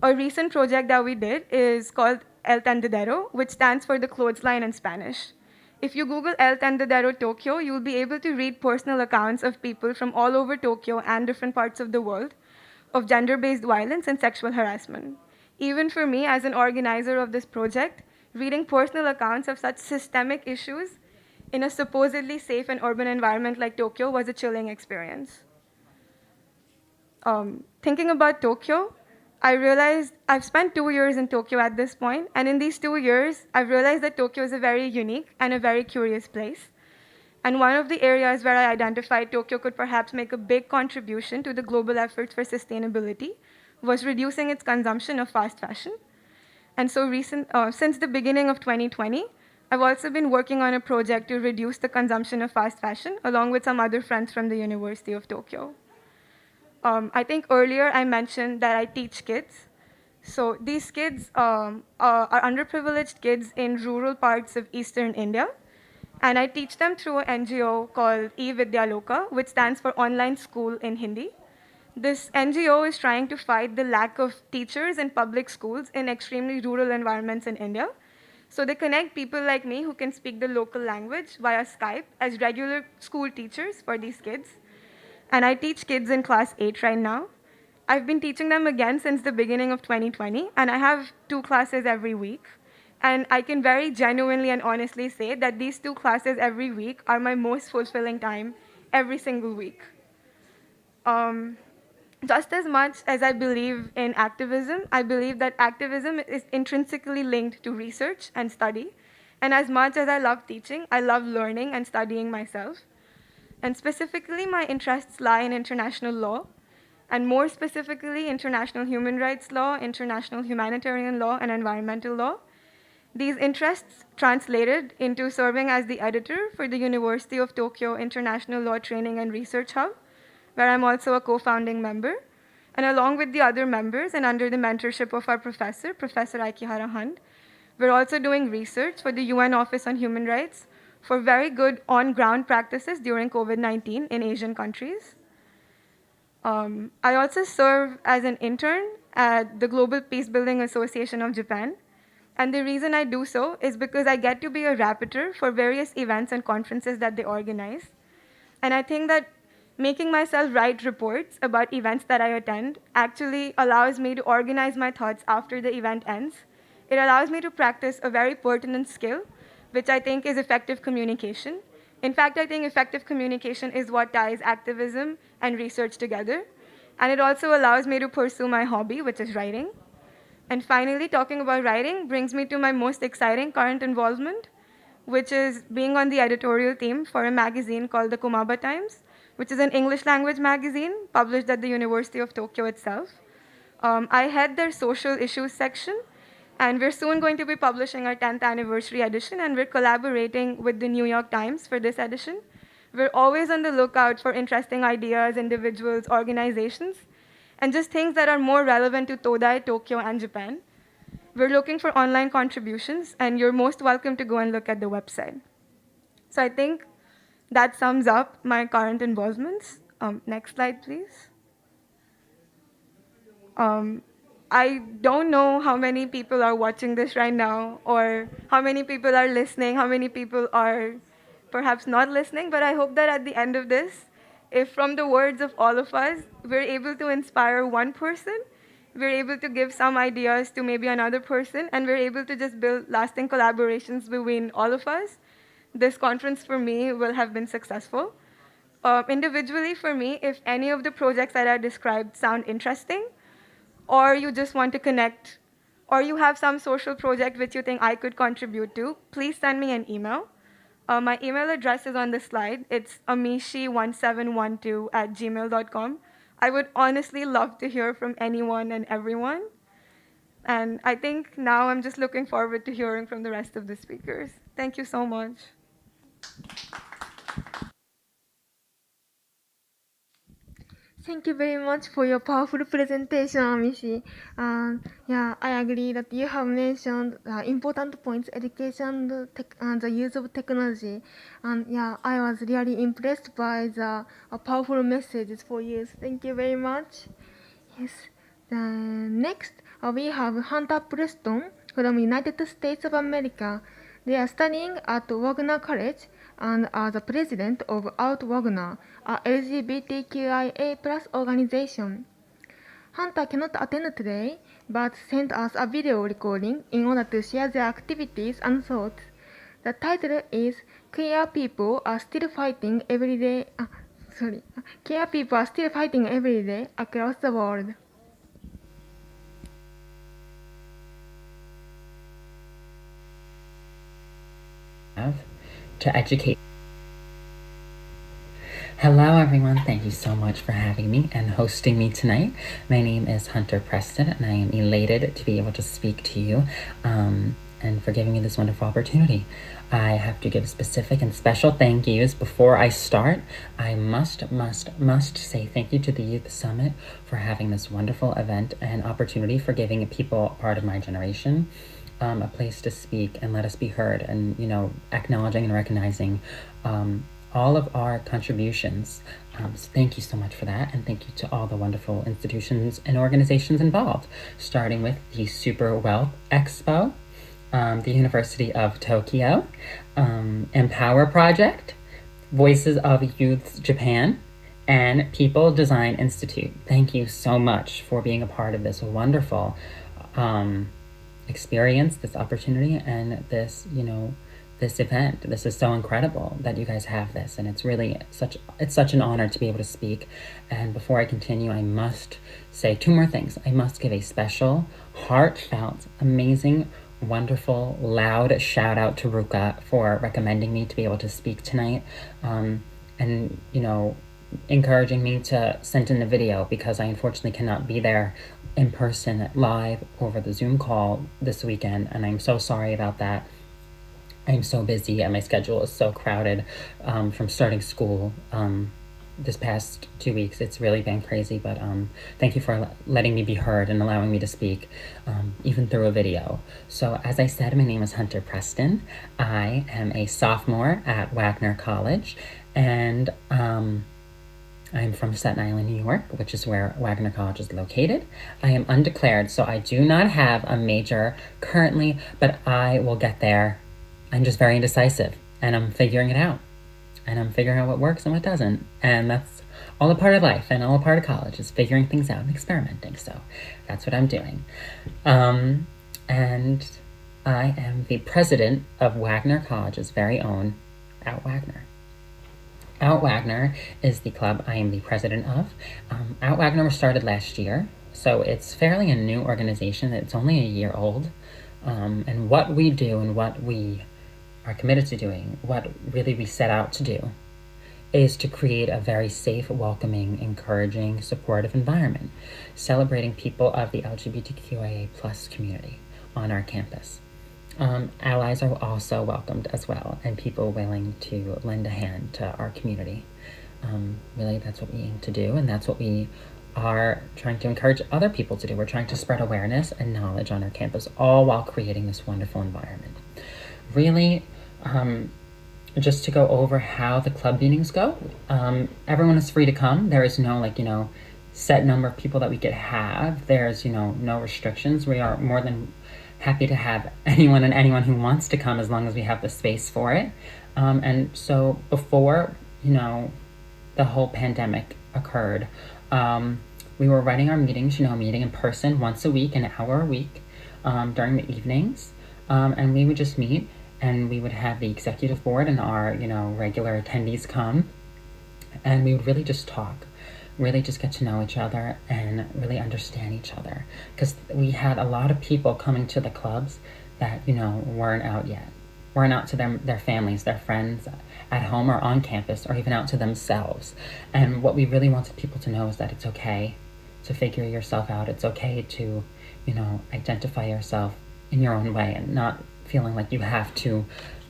A recent project that we did is called El Tendedero, which stands for the clothesline in Spanish. If you Google El Tendedero Tokyo, you'll be able to read personal accounts of people from all over Tokyo and different parts of the world of gender-based violence and sexual harassment. Even for me, as an organizer of this project, reading personal accounts of such systemic issues in a supposedly safe and urban environment like Tokyo was a chilling experience. Thinking about Tokyo, I realized I've spent 2 years in Tokyo at this point, and in these 2 years, I've realized that Tokyo is a very unique and a very curious place. And one of the areas where I identified Tokyo could perhaps make a big contribution to the global efforts for sustainability was reducing its consumption of fast fashion. And so since the beginning of 2020, I've also been working on a project to reduce the consumption of fast fashion, along with some other friends from the University of Tokyo. I think earlier I mentioned that I teach kids. So these kids are underprivileged kids in rural parts of Eastern India. And I teach them through an NGO called eVidyaloka, which stands for Online School in Hindi. This NGO is trying to fight the lack of teachers in public schools in extremely rural environments in India. So they connect people like me who can speak the local language via Skype as regular school teachers for these kids. And I teach kids in class 8 right now. I've been teaching them again since the beginning of 2020, and I have 2 classes every week. And I can very genuinely and honestly say that these 2 classes every week are my most fulfilling time every single week. Just as much as I believe in activism, I believe that activism is intrinsically linked to research and study. And as much as I love teaching, I love learning and studying myself. And specifically, my interests lie in international law, and more specifically, international human rights law, international humanitarian law, and environmental law. These interests translated into serving as the editor for the University of Tokyo International Law Training and Research Hub, where I'm also a co-founding member. And along with the other members and under the mentorship of our professor, Professor Aikihara Hunt, we're also doing research for the UN Office on Human Rights for very good on-ground practices during COVID-19 in Asian countries. I also serve as an intern at the Global Peacebuilding Association of Japan. And the reason I do so is because I get to be a rapporteur for various events and conferences that they organize. And I think that making myself write reports about events that I attend actually allows me to organize my thoughts after the event ends. It allows me to practice a very pertinent skill, which I think is effective communication. In fact, I think effective communication is what ties activism and research together. And it also allows me to pursue my hobby, which is writing. And finally, talking about writing brings me to my most exciting current involvement, which is being on the editorial team for a magazine called the Kumaba Times, which is an English language magazine published at the University of Tokyo itself. I head their social issues section, and we're soon going to be publishing our 10th anniversary edition, and we're collaborating with the New York Times for this edition. We're always on the lookout for interesting ideas, individuals, organizations, and just things that are more relevant to Todai, Tokyo, and Japan. We're looking for online contributions, and you're most welcome to go and look at the website. So I think that sums up my current involvements. Next slide, please. I don't know how many people are watching this right now, or how many people are listening, how many people are perhaps not listening, but I hope that at the end of this, if from the words of all of us, we're able to inspire one person, we're able to give some ideas to maybe another person, and we're able to just build lasting collaborations between all of us, this conference for me will have been successful. Individually for me, if any of the projects that I described sound interesting, or you just want to connect, or you have some social project which you think I could contribute to, please send me an email. My email address is on the slide. It's amishi1712@gmail.com. I would honestly love to hear from anyone and everyone. And I think now I'm just looking forward to hearing from the rest of the speakers. Thank you so much. Thank you very much for your powerful presentation, Amishi. Yeah, I agree that you have mentioned important points, education, the use of technology. And yeah, I was really impressed by the powerful messages for you. Thank you very much. Yes. Next, we have Hunter Preston from United States of America. They are studying at Wagner College and are the president of Out Wagner, a LGBTQIA+ organization. Hunter cannot attend today, but sent us a video recording in order to share their activities and thoughts. The title is Queer People Are Still Fighting Every Day. Queer People Are Still Fighting Every Day Across the World. To educate. Hello everyone, thank you so much for having me and hosting me tonight. My name is Hunter Preston and I am elated to be able to speak to you and for giving me this wonderful opportunity. I have to give specific and special thank yous. Before I start, I must say thank you to the Youth Summit for having this wonderful event and opportunity for giving people part of my generation a place to speak and let us be heard, and acknowledging and recognizing all of our contributions. So thank you so much for that, and thank you to all the wonderful institutions and organizations involved, starting with the Super Wealth Expo, the University of Tokyo, EMPOWEWR Project, Voices of Youth Japan, and People Design Institute. Thank you so much for being a part of this wonderful experience, this opportunity, and this this event. This is so incredible that you guys have this, and it's really such an honor to be able to speak. And before I continue, I must say two more things. I must give a special, heartfelt, amazing, wonderful, loud shout out to Ruka for recommending me to be able to speak tonight, and encouraging me to send in a video, because I unfortunately cannot be there in person live over the Zoom call this weekend, and I'm so sorry about that. I'm so busy and my schedule is so crowded from starting school this past 2 weeks. It's really been crazy, but thank you for letting me be heard and allowing me to speak even through a video. So as I said, my name is Hunter Preston. I am a sophomore at Wagner College, and I'm from Staten Island, New York, which is where Wagner College is located. I am undeclared, so I do not have a major currently, but I will get there. I'm just very indecisive, and I'm figuring it out. And I'm figuring out what works and what doesn't. And that's all a part of life and all a part of college, is figuring things out and experimenting. So that's what I'm doing. And I am the president of Wagner College's very own Out Wagner. Out Wagner is the club I am the president of. Out Wagner was started last year, so it's fairly a new organization. It's only a year old. And what we do and what we are committed to doing, what really we set out to do, is to create a very safe, welcoming, encouraging, supportive environment, celebrating people of the LGBTQIA+ community on our campus. Allies are also welcomed as well, and people willing to lend a hand to our community. Really, that's what we aim to do, and that's what we are trying to encourage other people to do. We're trying to spread awareness and knowledge on our campus, all while creating this wonderful environment. Really, just to go over how the club meetings go, everyone is free to come. There is no, set number of people that we could have. There's, no restrictions. We are more than happy to have anyone who wants to come as long as we have the space for it. And so before, the whole pandemic occurred, we were running our meetings, meeting in person once a week, an hour a week, during the evenings. And we would just meet, and we would have the executive board and our, regular attendees come, and we would really just talk, really just get to know each other and really understand each other. Because we had a lot of people coming to the clubs that, weren't out yet. Weren't out to their families, their friends at home or on campus, or even out to themselves. And what we really wanted people to know is that it's okay to figure yourself out. It's okay to, identify yourself in your own way, and not feeling like you have to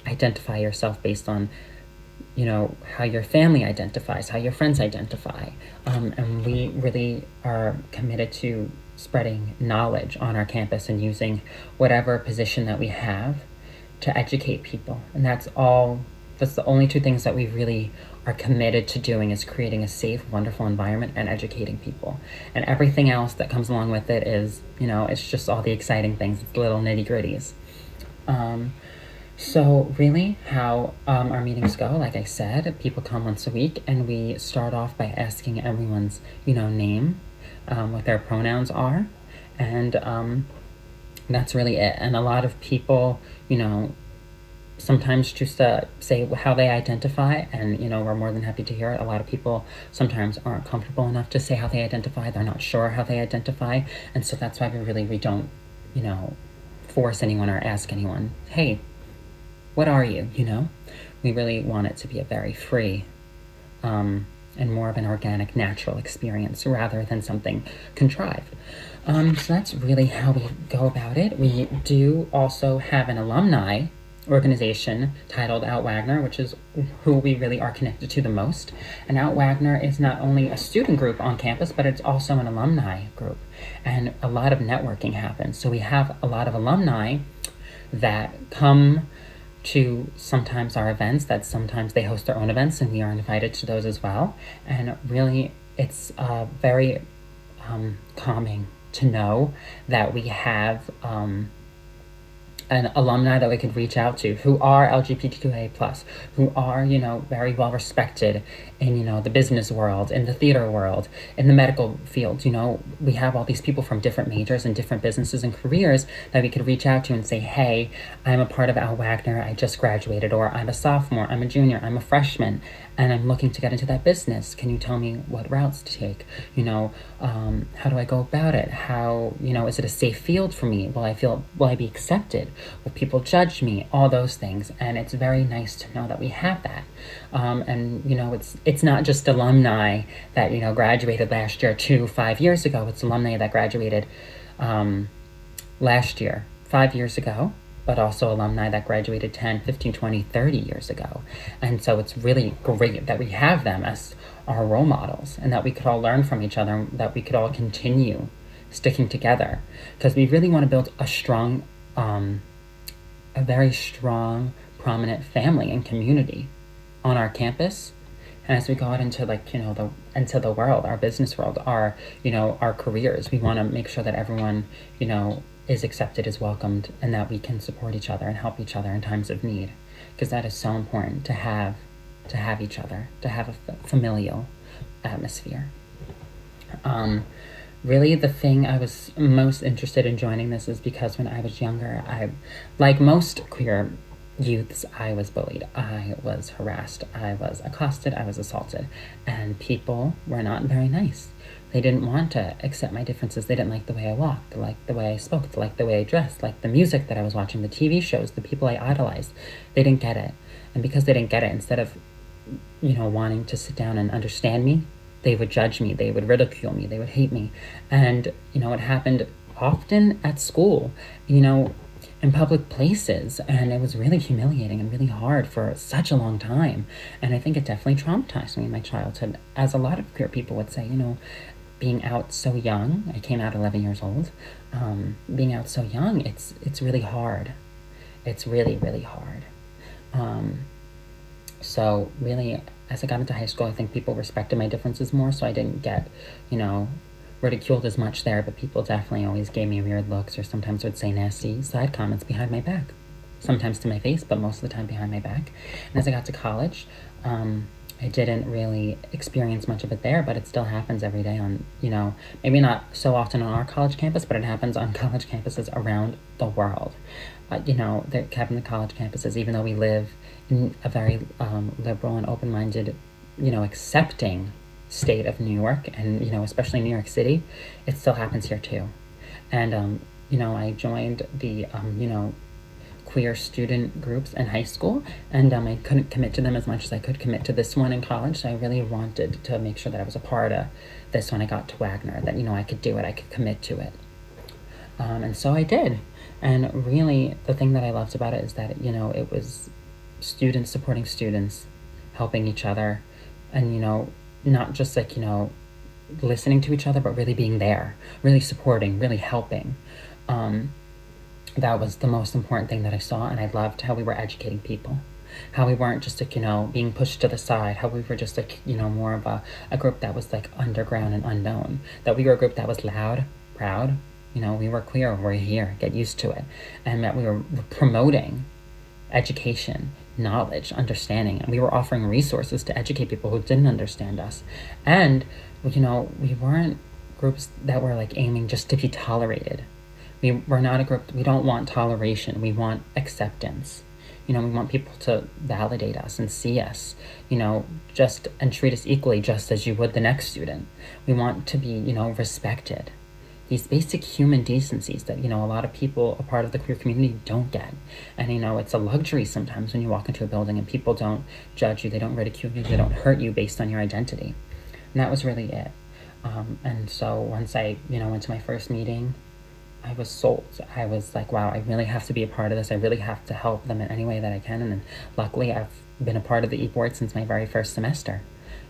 identify yourself based on, how your family identifies, how your friends identify. And we really are committed to spreading knowledge on our campus and using whatever position that we have to educate people. And that's the only two things that we really are committed to doing, is creating a safe, wonderful environment and educating people. And everything else that comes along with it is, it's just all the exciting things, it's the little nitty-gritties. So really how our meetings go, like I said, people come once a week, and we start off by asking everyone's, name, what their pronouns are, and that's really it. And a lot of people, sometimes choose to say how they identify, and we're more than happy to hear it. A lot of people sometimes aren't comfortable enough to say how they identify. They're not sure how they identify, and so that's why we don't force anyone or ask anyone, hey, what are you? We really want it to be a very free and more of an organic, natural experience rather than something contrived. So that's really how we go about it. We do also have an alumni organization titled Out Wagner, which is who we really are connected to the most. And Out Wagner is not only a student group on campus, but it's also an alumni group. And a lot of networking happens. So we have a lot of alumni that come to sometimes our events, that sometimes they host their own events, and we are invited to those as well. And really, it's very calming to know that we have an alumni that we could reach out to who are LGBTQA+, who are, very well respected in, the business world, in the theater world, in the medical field. We have all these people from different majors and different businesses and careers that we could reach out to and say, hey, I'm a part of Al Wagner, I just graduated, or I'm a sophomore, I'm a junior, I'm a freshman, and I'm looking to get into that business. Can you tell me what routes to take? How do I go about it? How, is it a safe field for me? Will I be accepted? Will people judge me? All those things. And it's very nice to know that we have that. And, it's not just alumni that, graduated last year 5 years ago. It's alumni that graduated last year, 5 years ago, but also alumni that graduated 10, 15, 20, 30 years ago. And so it's really great that we have them as our role models, and that we could all learn from each other, and that we could all continue sticking together. Because we really want to build a very strong, prominent family and community on our campus. And as we go out into into the world, our business world, our careers, we want to make sure that everyone, is accepted, is welcomed, and that we can support each other and help each other in times of need. Because that is so important to have each other, to have a familial atmosphere. Really, the thing I was most interested in joining this is because when I was younger, like most queer youths, I was bullied, I was harassed, I was accosted, I was assaulted, and people were not very nice. They didn't want to accept my differences. They didn't like the way I walked, they liked the way I spoke, they liked the way I dressed, like the music that I was watching, the TV shows, the people I idolized. They didn't get it. And because they didn't get it, instead of, wanting to sit down and understand me, they would judge me, they would ridicule me, they would hate me. And, it happened often at school, in public places, and it was really humiliating and really hard for such a long time. And I think it definitely traumatized me in my childhood, as a lot of queer people would say, being out so young. I came out 11 years old. Being out so young, it's really hard. It's really, really hard. So really, as I got into high school, I think people respected my differences more, so I didn't get, ridiculed as much there, but people definitely always gave me weird looks or sometimes would say nasty side comments behind my back. Sometimes to my face, but most of the time behind my back. And as I got to college, I didn't really experience much of it there, but it still happens every day on, maybe not so often on our college campus, but it happens on college campuses around the world. They're kept in the college campuses, even though we live in a very liberal and open-minded, accepting state of New York, and especially New York City, it still happens here too. And I joined the queer student groups in high school, and I couldn't commit to them as much as I could commit to this one in college, so I really wanted to make sure that I was a part of this when I got to Wagner, that I could do it, I could commit to it. And so I did. And really the thing that I loved about it is that it was students supporting students, helping each other, and not just listening to each other, but really being there, really supporting, really helping. That was the most important thing that I saw, and I loved how we were educating people, how we weren't just being pushed to the side, how we were just more of a group that was underground and unknown, that we were a group that was loud, proud, we were queer, we're here, get used to it, and that we were promoting education, knowledge, understanding, and we were offering resources to educate people who didn't understand us. And we weren't groups that were aiming just to be tolerated. We're not a group, we don't want toleration, we want acceptance. We want people to validate us and see us, and treat us equally, just as you would the next student. We want to be, respected. These basic human decencies that, a lot of people, a part of the queer community, don't get. And, it's a luxury sometimes when you walk into a building and people don't judge you, they don't ridicule you, they don't hurt you based on your identity. And that was really it. And so once I, went to my first meeting, I was sold. I was like, wow, I really have to be a part of this. I really have to help them in any way that I can. And then luckily I've been a part of the e-board since my very first semester.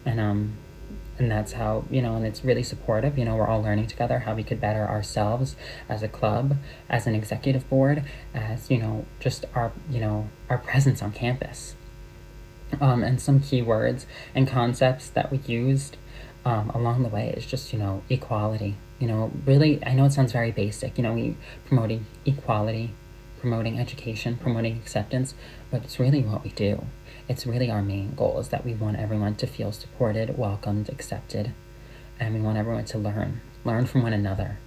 And that's how, and it's really supportive. We're all learning together how we could better ourselves as a club, as an executive board, as, just our presence on campus. And some keywords and concepts that we used along the way is just, equality. Really, I know it sounds very basic, we promoting equality, promoting education, promoting acceptance, but it's really what we do. It's really our main goal, is that we want everyone to feel supported, welcomed, accepted, and we want everyone to learn from one another,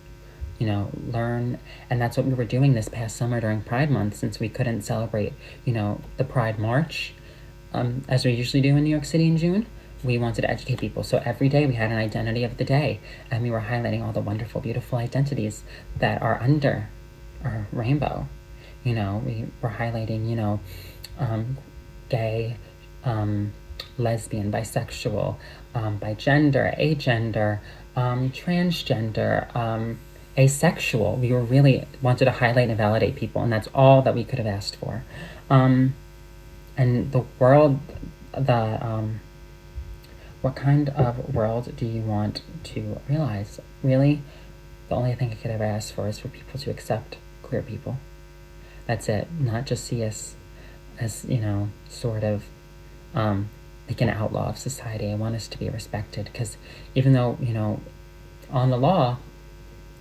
learn. And that's what we were doing this past summer during Pride Month, since we couldn't celebrate, the Pride March, as we usually do in New York City in June. We wanted to educate people. So every day we had an identity of the day, and we were highlighting all the wonderful, beautiful identities that are under our rainbow. We were highlighting, gay, lesbian, bisexual, bigender, agender, transgender, asexual. We were really wanted to highlight and validate people, and that's all that we could have asked for. And the world, what kind of world do you want to realize? Really, the only thing I could ever ask for is for people to accept queer people. That's it. Not just see us as, sort of like an outlaw of society. I want us to be respected, because even though, on the law,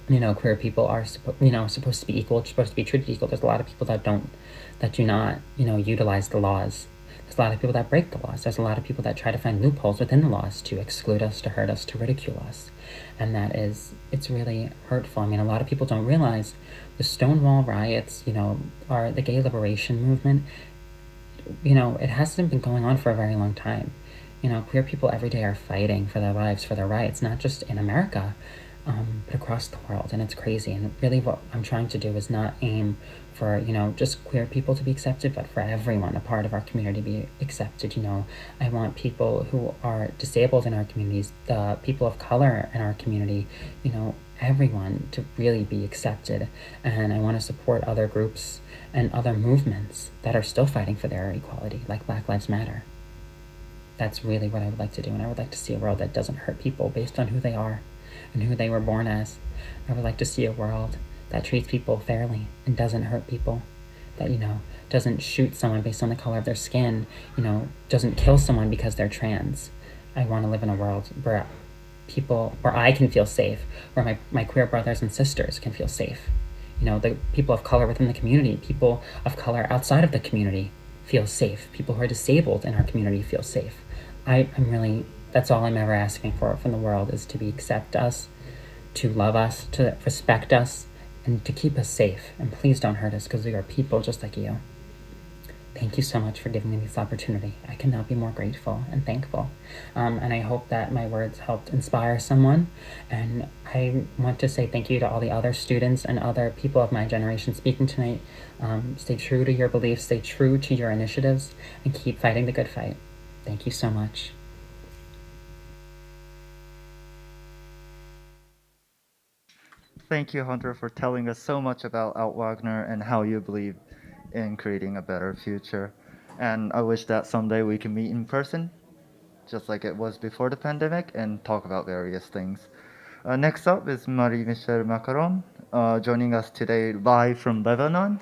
queer people are supposed to be equal, supposed to be treated equal, there's a lot of people that do not, utilize the laws. There's a lot of people that break the laws. There's a lot of people that try to find loopholes within the laws to exclude us, to hurt us, to ridicule us. And it's really hurtful. A lot of people don't realize the Stonewall riots, are the gay liberation movement. It hasn't been going on for a very long time. Queer people every day are fighting for their lives, for their rights, not just in America, but across the world. And it's crazy. And really what I'm trying to do is not aim for, just queer people to be accepted, but for everyone, a part of our community to be accepted. I want people who are disabled in our communities, the people of color in our community, everyone to really be accepted. And I want to support other groups and other movements that are still fighting for their equality, like Black Lives Matter. That's really what I would like to do, and I would like to see a world that doesn't hurt people based on who they are and who they were born as. I would like to see a world that treats people fairly and doesn't hurt people, that, doesn't shoot someone based on the color of their skin, doesn't kill someone because they're trans. I want to live in a world where I can feel safe, where my queer brothers and sisters can feel safe. The people of color within the community, people of color outside of the community feel safe. People who are disabled in our community feel safe. That's all I'm ever asking for from the world, is to accept us, to love us, to respect us, and to keep us safe. And please don't hurt us, because we are people just like you. Thank you so much for giving me this opportunity. I cannot be more grateful and thankful. And I hope that my words helped inspire someone. And I want to say thank you to all the other students and other people of my generation speaking tonight. Stay true to your beliefs, stay true to your initiatives, and keep fighting the good fight. Thank you so much. Thank you, Hunter, for telling us so much about Alt Wagner and how you believe in creating a better future. And I wish that someday we can meet in person, just like it was before the pandemic, and talk about various things. Next up is Michel Macaron, joining us today live from Lebanon.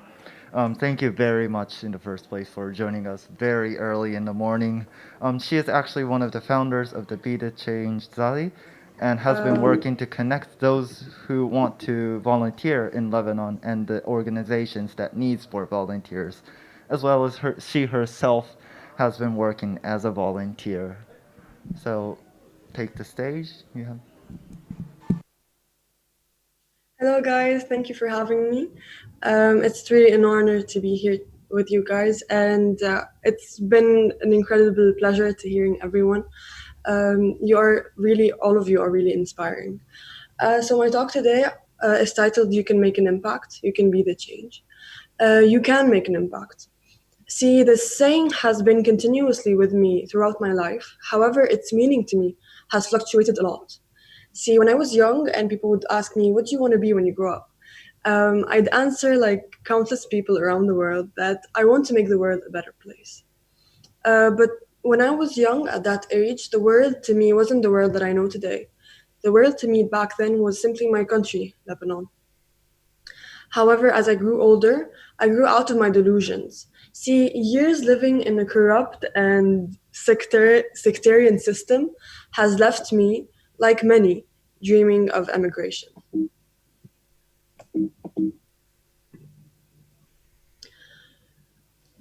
Thank you very much in the first place for joining us very early in the morning. She is actually one of the founders of the Be the Change Zali, and has been working to connect those who want to volunteer in Lebanon and the organizations that needs for volunteers, as well as she herself has been working as a volunteer. So take the stage. Hello guys, thank you for having me. It's really an honor to be here with you guys, and it's been an incredible pleasure to hearing everyone. All of you are really inspiring. So my talk today is titled "You Can Make an Impact, You Can Be the Change." You can make an impact. See, this saying has been continuously with me throughout my life. However, its meaning to me has fluctuated a lot. See, when I was young and people would ask me, what do you want to be when you grow up? I'd answer, like countless people around the world, that I want to make the world a better place. But when I was young at that age, the world to me wasn't the world that I know today. The world to me back then was simply my country, Lebanon. However, as I grew older, I grew out of my delusions. See, years living in a corrupt and sectarian system has left me, like many, dreaming of emigration.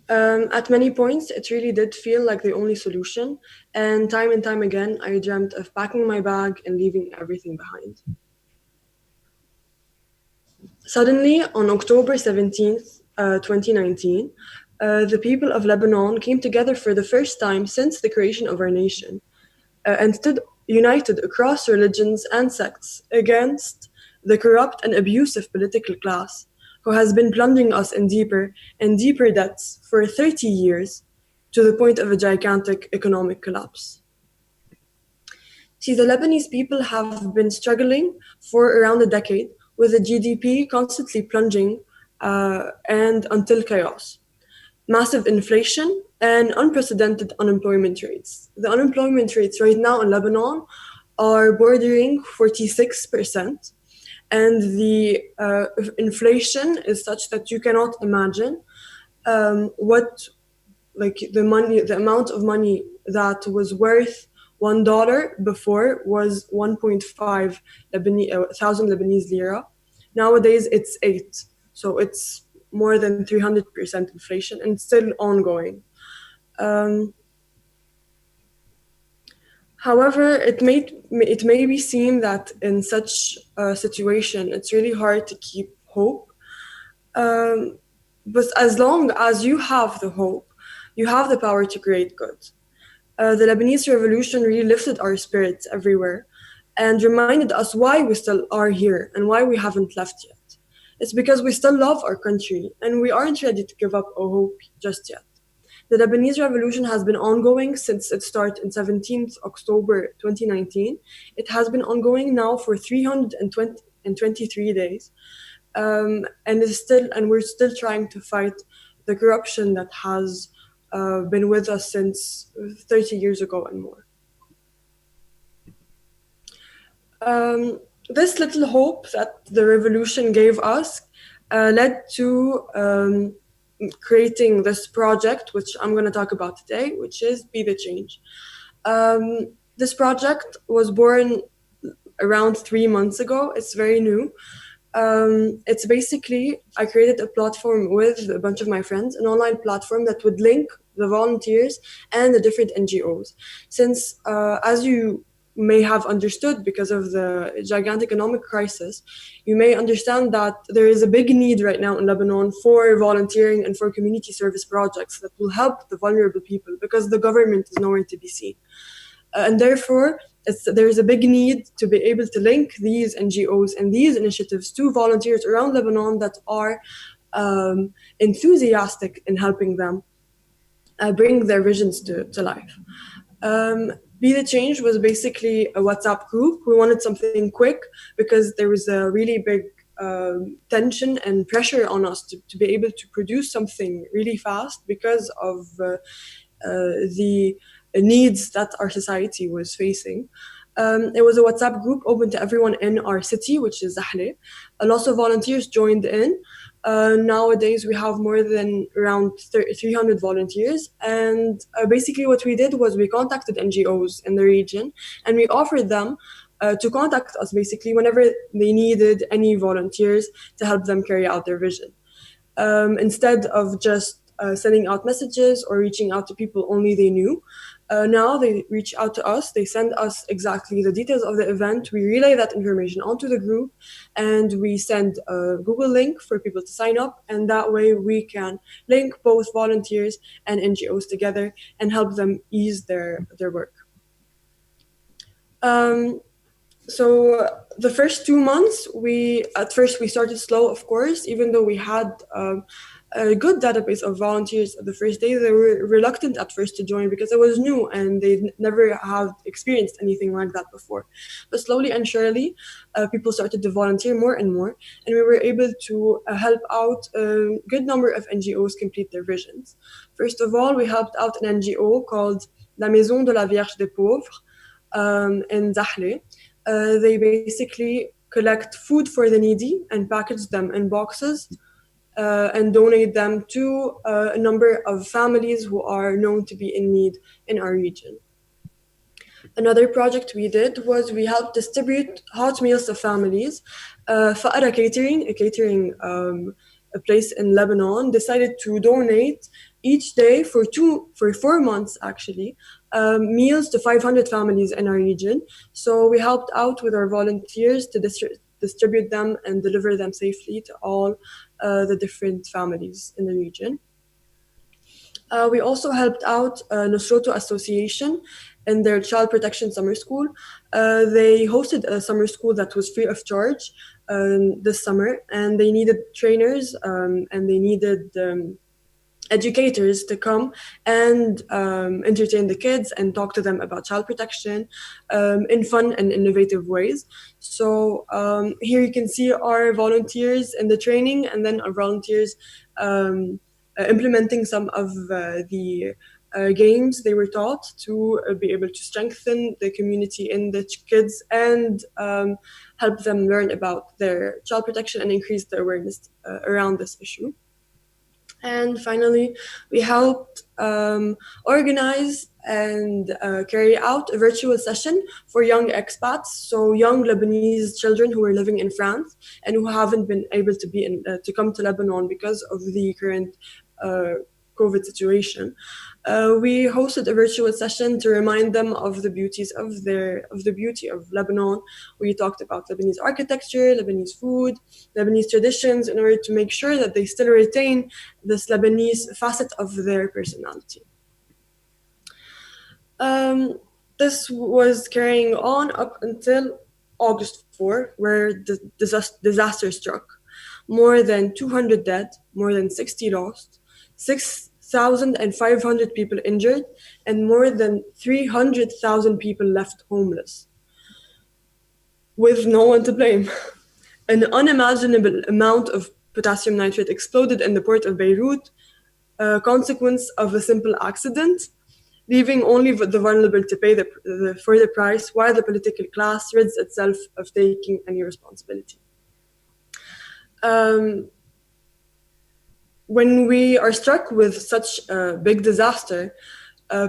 At many points, it really did feel like the only solution, and time again, I dreamt of packing my bag and leaving everything behind. Suddenly, on October 17th, 2019, the people of Lebanon came together for the first time since the creation of our nation, and stood united across religions and sects against the corrupt and abusive political class, who has been plunging us in deeper and deeper debts for 30 years, to the point of a gigantic economic collapse. See, the Lebanese people have been struggling for around a decade, with the GDP constantly plunging and until chaos. Massive inflation and unprecedented unemployment rates. The unemployment rates right now in Lebanon are bordering 46%. And the inflation is such that you cannot imagine the amount of money that was worth $1 before was 1.5 thousand Lebanese lira. Nowadays it's 8, so it's more than 300% inflation, and still ongoing. However, it may be seen that in such a situation, it's really hard to keep hope. But as long as you have the hope, you have the power to create good. The Lebanese revolution really lifted our spirits everywhere and reminded us why we still are here and why we haven't left yet. It's because we still love our country and we aren't ready to give up our hope just yet. The Lebanese revolution has been ongoing since its start in 17th October 2019. It has been ongoing now for 323 days. And we're still trying to fight the corruption that has been with us since 30 years ago and more. This little hope that the revolution gave us led to creating this project, which I'm going to talk about today, which is Be the Change. This project was born around 3 months ago. It's very new. It's basically, I created a platform with a bunch of my friends, an online platform that would link the volunteers and the different NGOs. Since, as you may have understood, because of the gigantic economic crisis, you may understand that there is a big need right now in Lebanon for volunteering and for community service projects that will help the vulnerable people, because the government is nowhere to be seen. And therefore, there's a big need to be able to link these NGOs and these initiatives to volunteers around Lebanon that are enthusiastic in helping them bring their visions to life. Be the Change was basically a WhatsApp group. We wanted something quick because there was a really big tension and pressure on us to be able to produce something really fast because of the needs that our society was facing. It was a WhatsApp group open to everyone in our city, which is Zahle. Lots of volunteers joined in. Nowadays, we have more than around 300 volunteers. And basically what we did was we contacted NGOs in the region and we offered them to contact us basically whenever they needed any volunteers to help them carry out their vision. Instead of just sending out messages or reaching out to people only they knew. Now they reach out to us, they send us exactly the details of the event, we relay that information onto the group, and we send a Google link for people to sign up, and that way we can link both volunteers and NGOs together and help them ease their work. So the first 2 months, at first we started slow, of course, even though we had a good database of volunteers at the first day. They were reluctant at first to join because it was new and they never have experienced anything like that before. But slowly and surely, people started to volunteer more and more, and we were able to help out a good number of NGOs complete their visions. First of all, we helped out an NGO called La Maison de la Vierge des Pauvres in Zahle. They basically collect food for the needy and package them in boxes and donate them to a number of families who are known to be in need in our region. Another project we did was we helped distribute hot meals to families. Fa'ara Catering, a place in Lebanon, decided to donate each day for 4 months actually, meals to 500 families in our region. So we helped out with our volunteers to distribute them and deliver them safely to all the different families in the region. We also helped out Nusroto Association in their child protection summer school. They hosted a summer school that was free of charge this summer, and they needed trainers and they needed educators to come and entertain the kids and talk to them about child protection in fun and innovative ways. So here you can see our volunteers in the training, and then our volunteers implementing some of the games they were taught to be able to strengthen the community in the kids and help them learn about their child protection and increase the awareness around this issue. And finally, we helped organize and carry out a virtual session for young expats, so young Lebanese children who are living in France and who haven't been able to to come to Lebanon because of the current COVID situation. We hosted a virtual session to remind them of the beauties of the beauty of Lebanon. We talked about Lebanese architecture, Lebanese food, Lebanese traditions, in order to make sure that they still retain this Lebanese facet of their personality. This was carrying on up until August 4, where the disaster struck. More than 200 dead, more than 60 lost, 6,500 people injured, and more than 300,000 people left homeless, with no one to blame. An unimaginable amount of potassium nitrate exploded in the port of Beirut, a consequence of a simple accident, leaving only the vulnerable to pay for the price, while the political class rids itself of taking any responsibility. when we are struck with such a big disaster,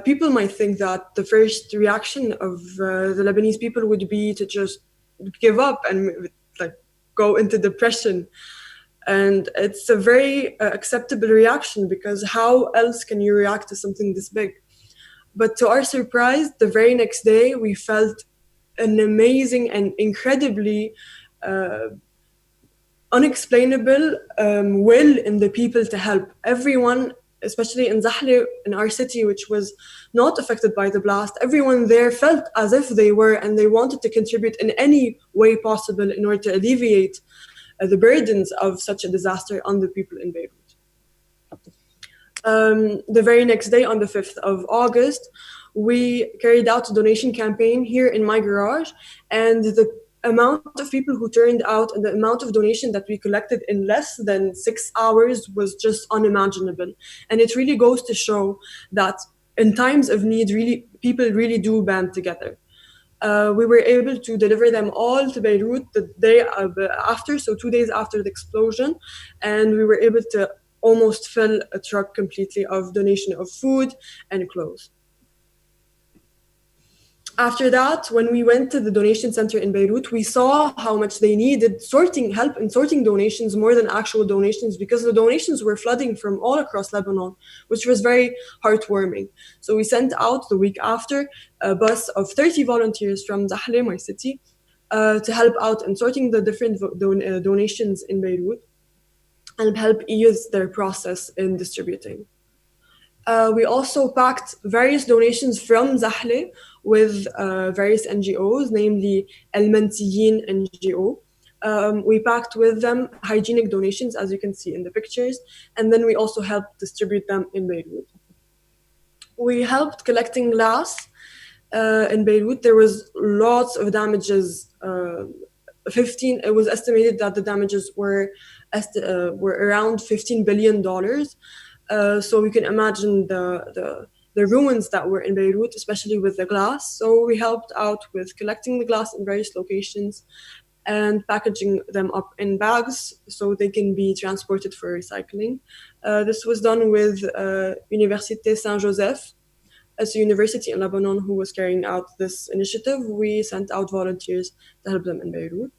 people might think that the first reaction of the Lebanese people would be to just give up and like go into depression. And it's a very acceptable reaction, because how else can you react to something this big? But to our surprise, the very next day, we felt an amazing and incredibly unexplainable will in the people to help. Everyone, especially in Zahle, in our city, which was not affected by the blast, everyone there felt as if they were, and they wanted to contribute in any way possible in order to alleviate the burdens of such a disaster on the people in Beirut. The very next day, on the 5th of August, we carried out a donation campaign here in my garage, and the amount of people who turned out and the amount of donation that we collected in less than 6 hours was just unimaginable. And it really goes to show that in times of need, people really do band together. We were able to deliver them all to Beirut the day after, so 2 days after the explosion, and we were able to almost fill a truck completely of donation of food and clothes. After that, when we went to the donation center in Beirut, we saw how much they needed help in sorting donations more than actual donations, because the donations were flooding from all across Lebanon, which was very heartwarming. So we sent out the week after a bus of 30 volunteers from Zahle, my city, to help out in sorting the different donations in Beirut and help ease their process in distributing. We also packed various donations from Zahle with various NGOs, namely Al-Mantiyin NGO. We packed with them hygienic donations, as you can see in the pictures, and then we also helped distribute them in Beirut. We helped collecting glass in Beirut. There was lots of damages. It was estimated that the damages were around $15 billion. So we can imagine the ruins that were in Beirut, especially with the glass. So we helped out with collecting the glass in various locations and packaging them up in bags so they can be transported for recycling. This was done with Université Saint-Joseph. As a university in Lebanon who was carrying out this initiative, we sent out volunteers to help them in Beirut.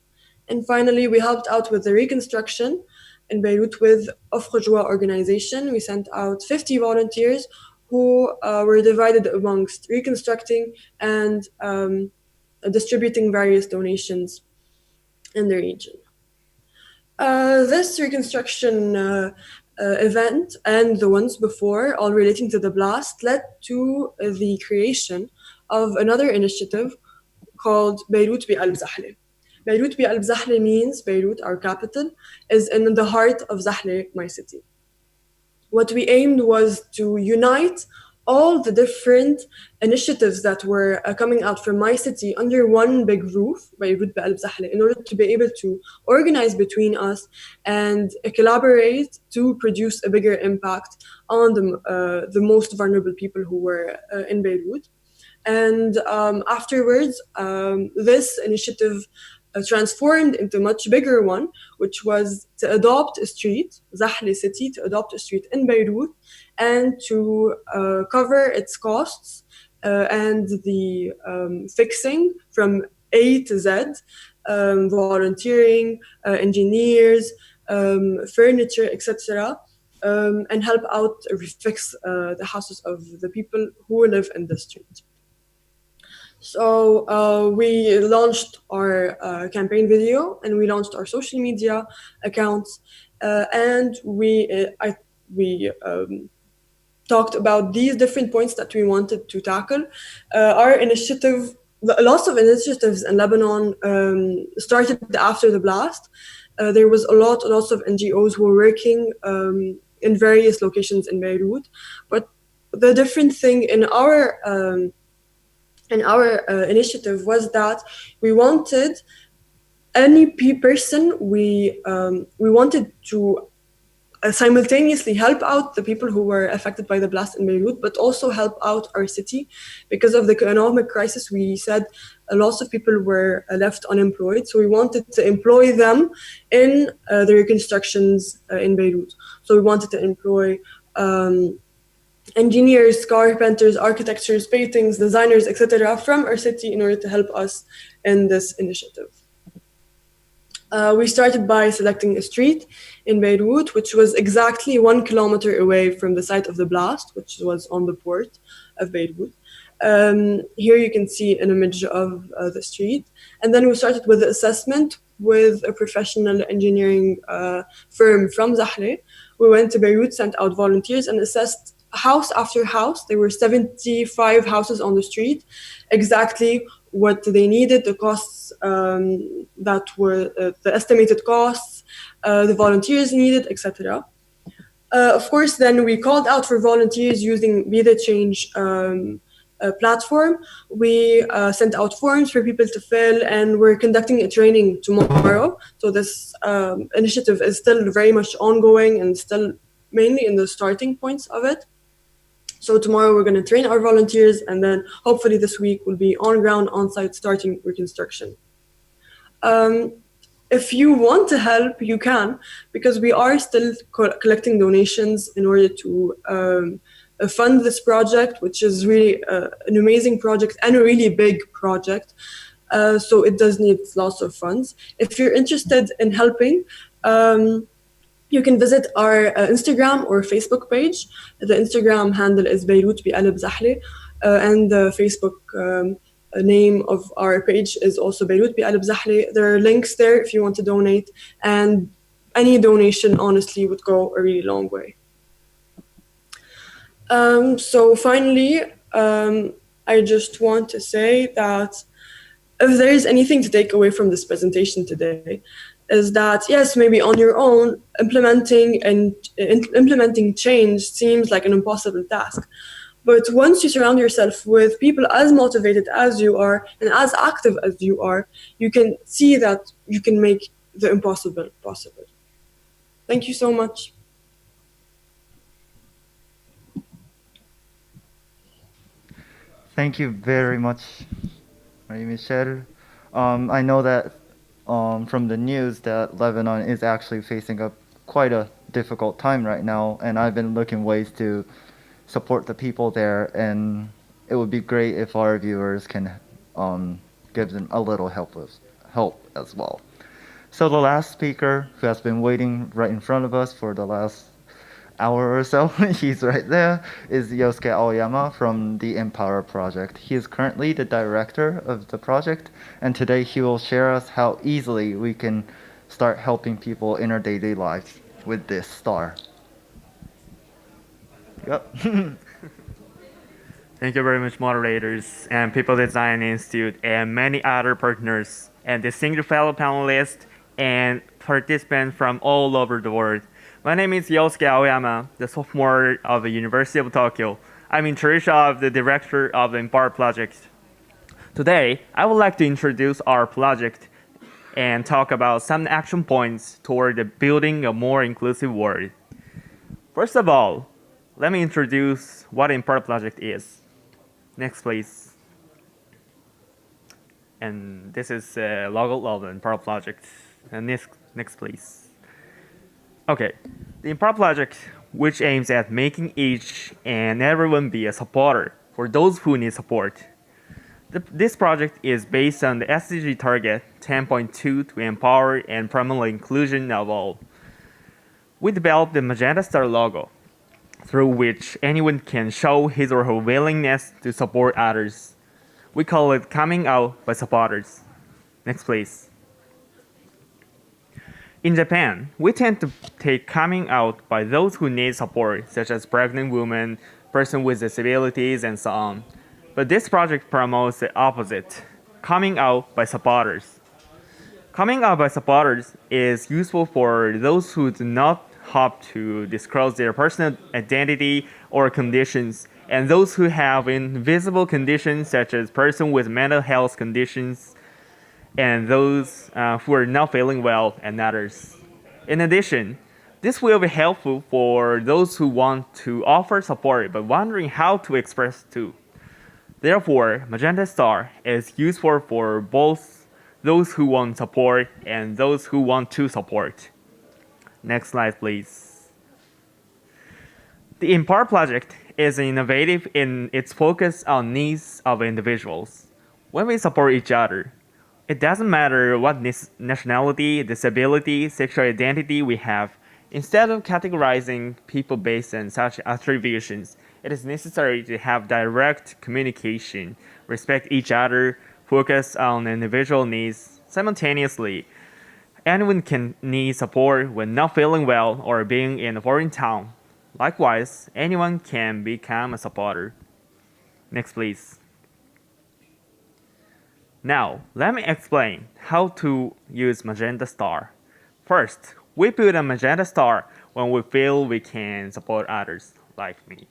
And finally, we helped out with the reconstruction in Beirut with EMPOWEWR organization. We sent out 50 volunteers who were divided amongst reconstructing and distributing various donations in the region. This reconstruction event and the ones before, all relating to the blast, led to the creation of another initiative called Beirut بقلب Zahle. Beirut بقلب Zahle means Beirut, our capital, is in the heart of Zahle, my city. What we aimed was to unite all the different initiatives that were coming out from my city under one big roof, Beirut بقلب Zahle, in order to be able to organize between us and collaborate to produce a bigger impact on the most vulnerable people who were in Beirut. And afterwards, this initiative transformed into a much bigger one, which was to adopt a street, Zahle city, to adopt a street in Beirut and to cover its costs and the fixing from A to Z, volunteering, engineers, furniture, etc., and help out fix the houses of the people who live in the street. So we launched our campaign video, and we launched our social media accounts, and we talked about these different points that we wanted to tackle. Our initiative, lots of initiatives in Lebanon started after the blast. There was lots of NGOs who were working in various locations in Beirut, but the different thing in our initiative was that we wanted any person we wanted to simultaneously help out the people who were affected by the blast in Beirut, but also help out our city. Because of the economic crisis, we said lots of people were left unemployed. So we wanted to employ them in the reconstructions in Beirut. So we wanted to employ engineers, carpenters, architects, paintings, designers, etc. from our city in order to help us in this initiative. We started by selecting a street in Beirut, which was exactly 1 kilometer away from the site of the blast, which was on the port of Beirut. Here you can see an image of the street. And then we started with the assessment with a professional engineering firm from Zahle. We went to Beirut, sent out volunteers, and assessed house after house. There were 75 houses on the street, exactly what they needed, the costs that were the estimated costs, the volunteers needed, etc. Of course, then we called out for volunteers using Be the Change platform. We sent out forms for people to fill, and we're conducting a training tomorrow. So this initiative is still very much ongoing and still mainly in the starting points of it. So tomorrow we're going to train our volunteers, and then hopefully this week we'll be on ground, on site, starting reconstruction. If you want to help, you can, because we are still collecting donations in order to fund this project, which is really an amazing project and a really big project. So it does need lots of funds. If you're interested in helping, you can visit our Instagram or Facebook page. The Instagram handle is Beirut بقلب زحلة, and the Facebook name of our page is also Beirut بقلب زحلة. There are links there if you want to donate, and any donation honestly would go a really long way. So finally, I just want to say that if there is anything to take away from this presentation today, is that yes, maybe on your own, implementing change seems like an impossible task. But once you surround yourself with people as motivated as you are and as active as you are, you can see that you can make the impossible possible. Thank you so much. Thank you very much, Michel. I know that from the news that Lebanon is actually facing quite a difficult time right now, and I've been looking ways to support the people there, and it would be great if our viewers can give them a little help as well. So the last speaker, who has been waiting right in front of us for the last hour or so, he's right there, is Yosuke Aoyama from the EMPOWEWR Project. He is currently the director of the project, and today he will share us how easily we can start helping people in our daily lives with this star. Yep. Thank you very much, moderators and People Design Institute and many other partners and distinguished fellow panelists and participants from all over the world. My name is Yosuke Aoyama, the sophomore of the University of Tokyo. I'm in charge of the director of the EMPOWEWR Project. Today, I would like to introduce our project and talk about some action points toward building a more inclusive world. First of all, let me introduce what the EMPOWEWR Project is. Next, please. And this is the logo of the EMPOWEWR Project. And next, please. Okay, the EMPOWEWR Project, which aims at making each and everyone be a supporter for those who need support. This project is based on the SDG target 10.2 to empower and promote inclusion of all. We developed the Magenta Star logo, through which anyone can show his or her willingness to support others. We call it coming out by supporters. Next, please. In Japan, we tend to take coming out by those who need support, such as pregnant women, persons with disabilities, and so on. But this project promotes the opposite, coming out by supporters. Coming out by supporters is useful for those who do not hope to disclose their personal identity or conditions, and those who have invisible conditions, such as persons with mental health conditions, and those who are not feeling well, and others. In addition, This will be helpful for those who want to offer support but wondering how to express too. Therefore, Magenta Star is useful for both those who want support and those who want to support. Next slide, please. The EMPOWEWR Project is innovative in its focus on needs of individuals. When we support each other, it doesn't matter what nationality, disability, sexual identity we have. Instead of categorizing people based on such attributions, it is necessary to have direct communication, respect each other, focus on individual needs. Simultaneously, anyone can need support when not feeling well or being in a foreign town. Likewise, anyone can become a supporter. Next, please. Now, let me explain how to use Magenta Star. First, we put a Magenta Star when we feel we can support others, like me.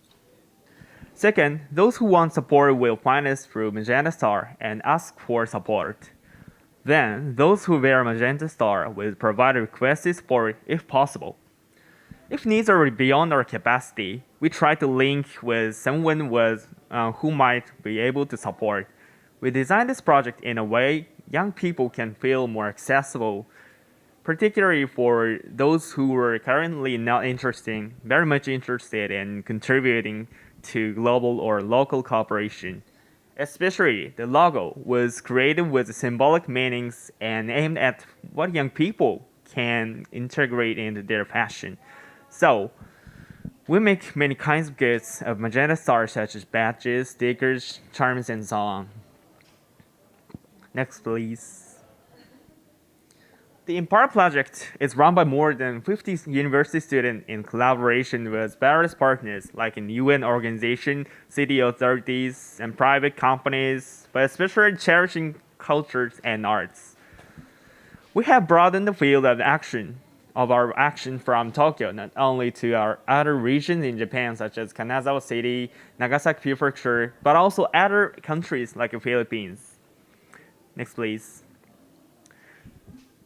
Second, those who want support will find us through Magenta Star and ask for support. Then, those who wear Magenta Star will provide requested support if possible. If needs are beyond our capacity, we try to link with someone who might be able to support. We designed this project in a way young people can feel more accessible, particularly for those who are currently not very much interested in contributing to global or local cooperation. Especially, the logo was created with symbolic meanings and aimed at what young people can integrate into their fashion. So, we make many kinds of goods of Magenta Star such as badges, stickers, charms, and so on. Next, please. The EMPOWEWR Project is run by more than 50 university students in collaboration with various partners like in UN organizations, city authorities, and private companies, but especially cherishing cultures and arts. We have broadened the field of our action from Tokyo not only to our other regions in Japan such as Kanazawa City, Nagasaki Prefecture, but also other countries like the Philippines. Next, please.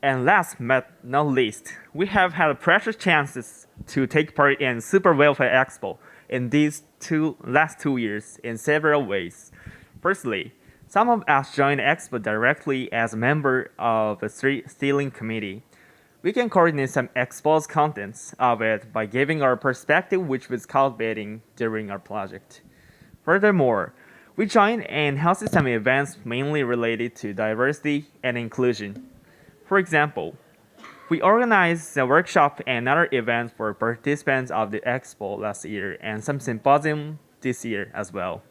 And last but not least, we have had precious chances to take part in Super Welfare Expo in these last 2 years in several ways. Firstly, some of us joined Expo directly as a member of the steering committee. We can coordinate some Expo's contents of it by giving our perspective which was cultivating during our project. Furthermore, we joined and hosted some events mainly related to diversity and inclusion. For example, we organized a workshop and other events for participants of the Expo last year and some symposium this year as well.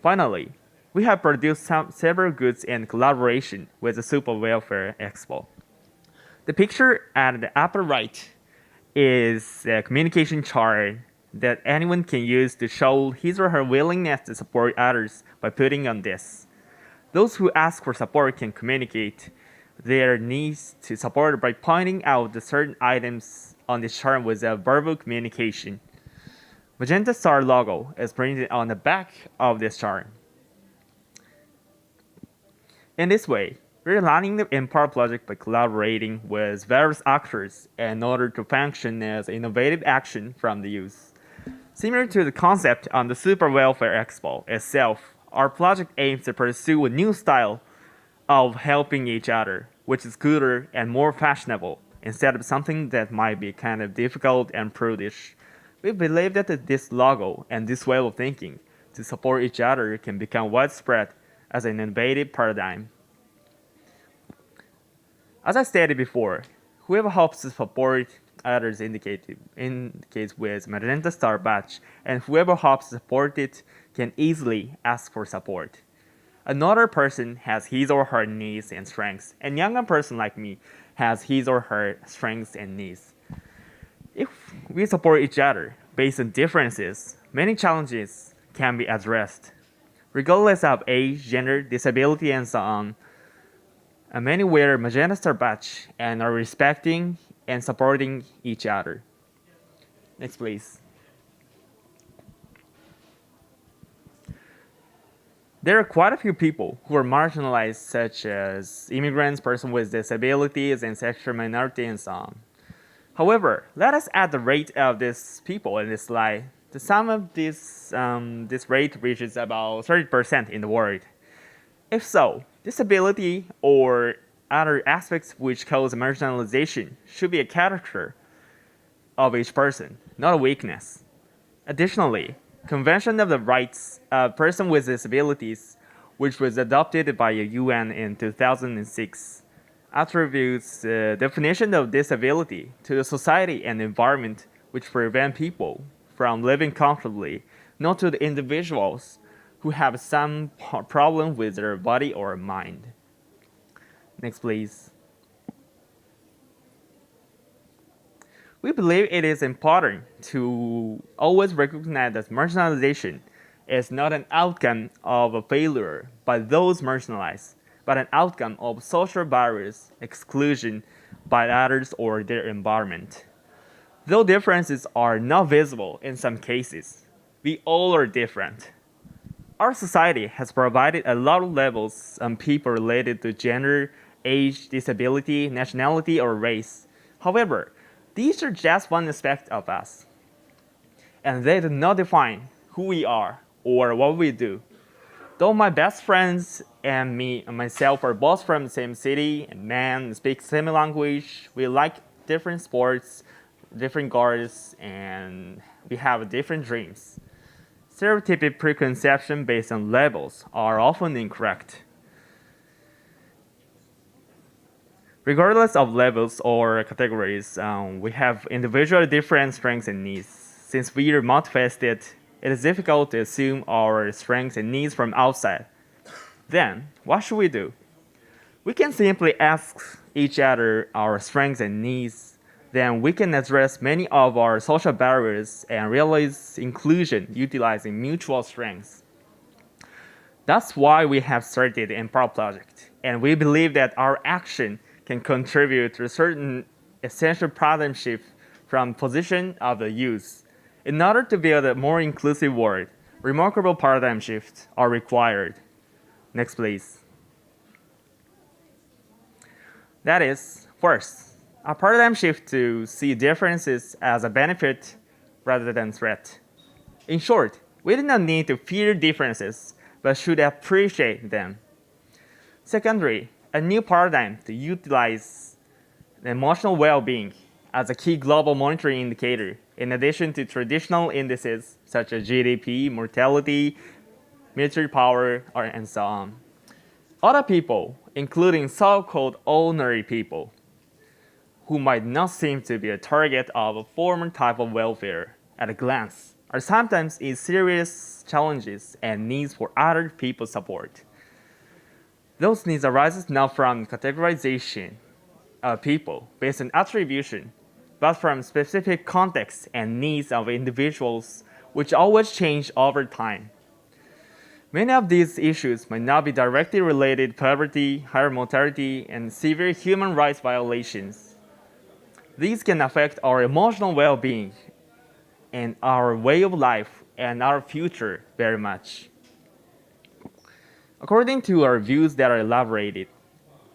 Finally, we have produced several goods in collaboration with the Super Welfare Expo. The picture at the upper right is a communication chart that anyone can use to show his or her willingness to support others by putting on this. Those who ask for support can communicate their needs to support by pointing out the certain items on this chart with a verbal communication. Magenta Star logo is printed on the back of this chart. In this way, we're running the EMPOWEWR project by collaborating with various actors in order to function as innovative action from the youth. Similar to the concept on the Super Welfare Expo itself, our project aims to pursue a new style of helping each other, which is cooler and more fashionable, instead of something that might be kind of difficult and prudish. We believe that this logo and this way of thinking to support each other can become widespread as an innovative paradigm. As I stated before, whoever hopes to support others indicates with Magenta Star badge, and whoever hopes to support it can easily ask for support. Another person has his or her needs and strengths, and a younger person like me has his or her strengths and needs. If we support each other based on differences, many challenges can be addressed, regardless of age, gender, disability, and so on. And many wear Magenta Star badge and are respecting and supporting each other. Next, please. There are quite a few people who are marginalized, such as immigrants, persons with disabilities, and sexual minority, and so on. However, let us add the rate of these people in this slide. The sum of this rate reaches about 30% in the world. If so, disability or other aspects which cause marginalization should be a character of each person, not a weakness. Additionally, Convention of the Rights of Persons with Disabilities, which was adopted by the UN in 2006, attributes the definition of disability to the society and environment which prevent people from living comfortably, not to the individuals who have some problem with their body or mind. Next, please. We believe it is important to always recognize that marginalization is not an outcome of a failure by those marginalized, but an outcome of social barriers, exclusion by others or their environment. Though differences are not visible in some cases, we all are different. Our society has provided a lot of labels on people related to gender, age, disability, nationality, or race. However, these are just one aspect of us, and they do not define who we are or what we do. Though my best friends and myself are both from the same city and man speak same language, we like different sports, different goals, and we have different dreams. Stereotypic preconceptions based on labels are often incorrect. Regardless of labels or categories, we have individual different strengths and needs. Since we are multifaceted, it is difficult to assume our strengths and needs from outside. Then, what should we do? We can simply ask each other our strengths and needs. Then we can address many of our social barriers and realize inclusion utilizing mutual strengths. That's why we have started the EMPOWEWR Project, and we believe that our action can contribute to a certain essential paradigm shift from position of the youth. In order to build a more inclusive world, remarkable paradigm shifts are required. Next, please. That is, first, a paradigm shift to see differences as a benefit rather than threat. In short, we do not need to fear differences, but should appreciate them. Secondly, a new paradigm to utilize emotional well-being as a key global monitoring indicator, in addition to traditional indices such as GDP, mortality, military power, and so on. Other people, including so-called ordinary people, who might not seem to be a target of a former type of welfare at a glance, are sometimes in serious challenges and needs for other people's support. Those needs arise not from categorization of people based on attribution, but from specific contexts and needs of individuals, which always change over time. Many of these issues might not be directly related to poverty, higher mortality, and severe human rights violations. These can affect our emotional well-being and our way of life and our future very much. According to our views that are elaborated,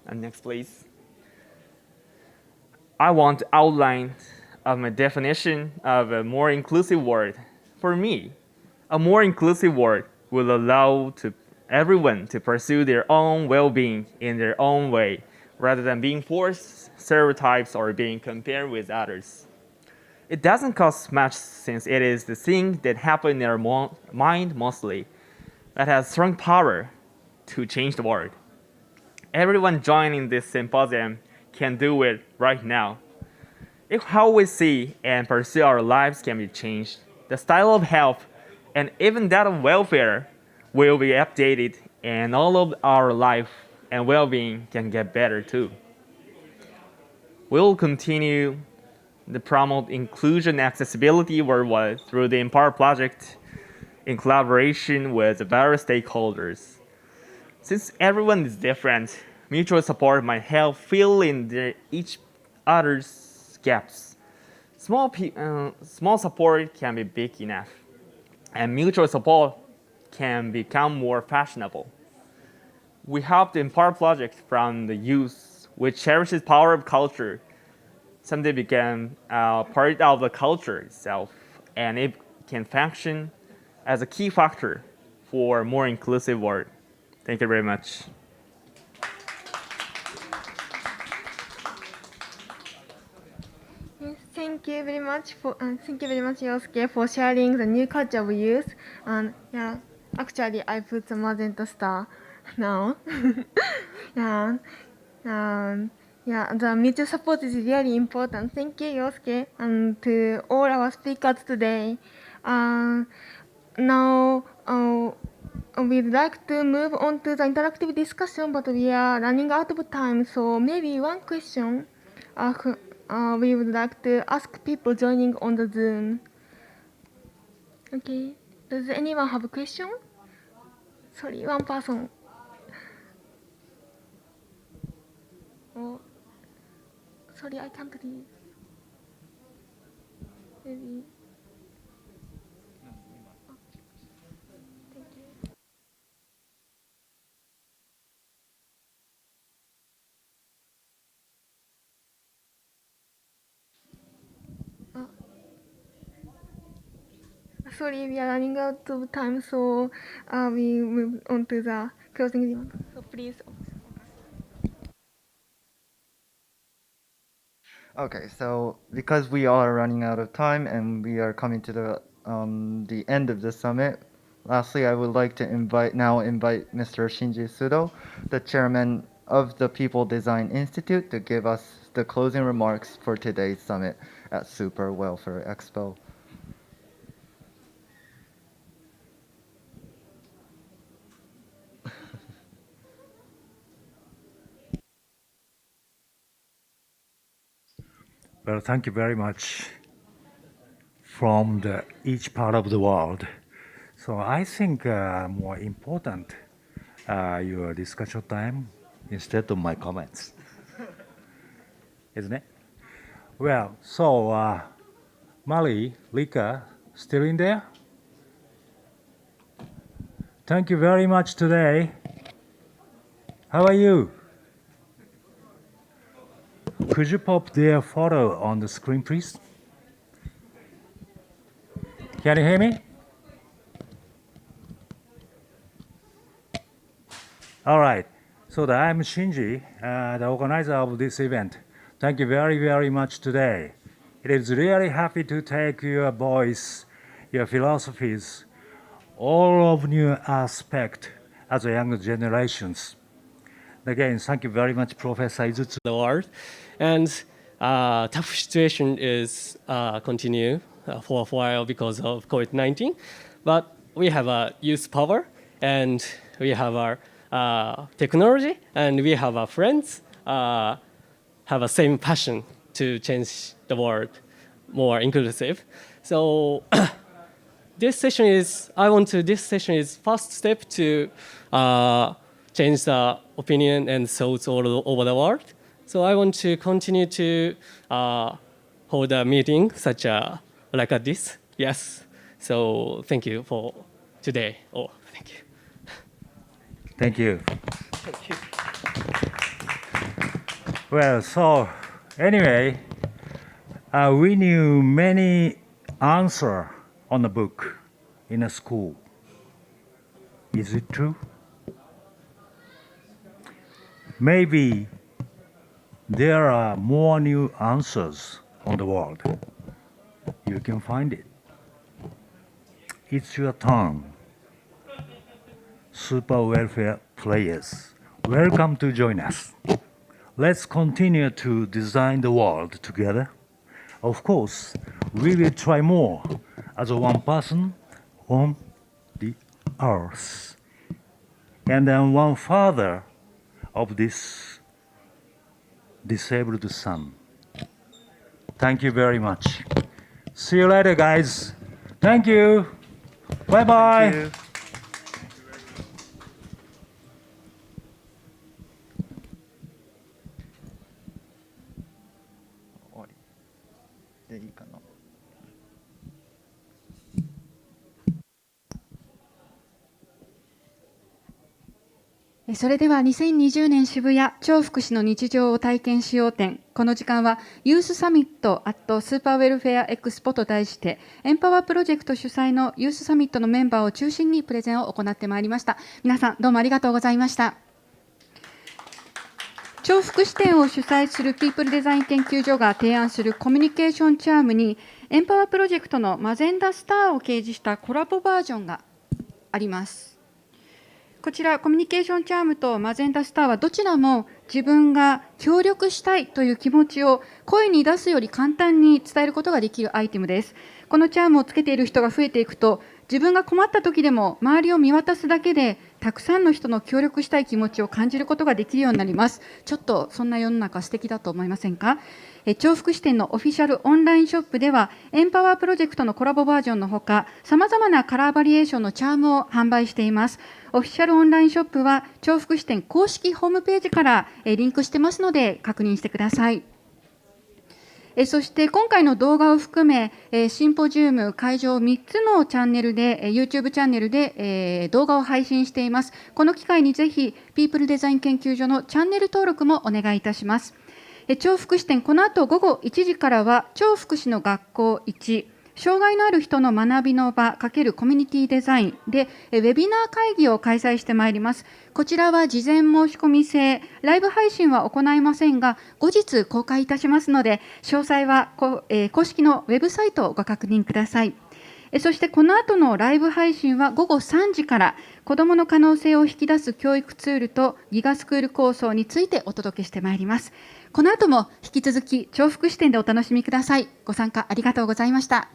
and next please, I want to outline my definition of a more inclusive world. For me, a more inclusive world will allow everyone to pursue their own well-being in their own way, rather than being forced stereotypes or being compared with others. It doesn't cost much since it is the thing that happens in our mind mostly that has strong power to change the world. Everyone joining this symposium can do it right now. If how we see and pursue our lives can be changed, the style of health and even that of welfare will be updated, and all of our life and well-being can get better too. We'll continue to promote inclusion and accessibility worldwide through the EMPOWEWR Project in collaboration with the various stakeholders. Since everyone is different, mutual support might help fill in each other's gaps. Small support can be big enough, and mutual support can become more fashionable. We hope the EMPOWEWR Project from the youth, which cherishes power of culture, someday become part of the culture itself, and it can function as a key factor for a more inclusive world. Thank you very much. Yes, thank you very much, Yosuke, for sharing the new culture we use. And yeah, actually, I put the magenta star now. Yeah, the mutual support is really important. Thank you, Yosuke, and to all our speakers today. Now, we'd like to move on to the interactive discussion, but we are running out of time. So maybe one question we would like to ask people joining on the Zoom. Okay, does anyone have a question? Sorry, one person. Oh, sorry, I can't read. Maybe. Thank you. Sorry, we are running out of time, so we move on to the closing remarks. So please. Okay, so because we are running out of time and we are coming to the end of the summit, lastly, I would like to invite Mr. Shinji Sudo, the chairman of the People Design Institute, to give us the closing remarks for today's summit at Super Welfare Expo. Well, thank you very much from each part of the world. So I think more important your discussion time instead of my comments, isn't it? Well, so Mali, Lika, still in there? Thank you very much today. How are you? Could you pop their photo on the screen, please? Can you hear me? All right. So I'm Shinji, the organizer of this event. Thank you very, very much today. It is really happy to take your voice, your philosophies, all of new aspects as a younger generations. Again, thank you very much, Professor Izutsu. The world, and tough situation is continue for a while because of COVID-19, but we have a youth power, and we have our technology, and we have our friends have a same passion to change the world more inclusive. So this session is first step to change the opinion and thoughts all over the world. So I want to continue to hold a meeting such like this. Yes. So thank you for today. Oh, thank you. Thank you. Thank you. Well, so anyway, we knew many answers on the book in a school. Is it true? Maybe there are more new answers on the world. You can find it. It's your turn. Super welfare players, welcome to join us. Let's continue to design the world together. Of course, we will try more as one person on the earth. And then one father of this disabled son. Thank you very much. See you later, guys. Thank you. Bye-bye. Thank you. それでは2020年渋谷超福祉の日常を体験しよう展。この時間はユースサミット@スーパーウェルフェアエクスポと題してエンパワープロジェクト主催のユースサミットのメンバーを中心にプレゼンを行ってまいりました。皆さんどうもありがとうございました。超福祉展を主催するピープルデザイン研究所が提案するコミュニケーションチャームにエンパワープロジェクトのマゼンダスターを掲示したコラボバージョンがあります。こちらコミュニケーションチャームとマゼンダスターはどちらも自分が協力したいという気持ちを声に出すより簡単に伝えることができるアイテムです。このチャームをつけている人が増えていくと、自分が困った時でも周りを見渡すだけでたくさんの人の協力したい気持ちを感じることができるようになります。ちょっとそんな世の中素敵だと思いませんか？超福祉展のオフィシャルオンラインショップではエンパワープロジェクトのコラボバージョンのほか、さまざまなカラーバリエーションのチャームを販売しています。オフィシャルオンラインショップは超福祉展公式ホームページからリンクしてますので確認してください。そして今回の動画を含めシンポジウム会場3つのチャンネルで YouTube チャンネルで動画を配信しています。この機会にぜひピープルデザイン研究所のチャンネル登録もお願いいたします。超福祉展、この後午後1時からは超福祉の学校1、障害のある人の学びの場×コミュニティデザインでウェビナー会議を開催してまいります。こちらは事前申し込み制、ライブ配信は行いませんが、後日公開いたしますので、詳細は公式のウェブサイトをご確認ください。そしてこの後のライブ配信は午後3時から子どもの可能性を引き出す教育ツールとギガスクール構想についてお届けしてまいります。この後も引き続き超福祉展でお楽しみください。ご参加ありがとうございました。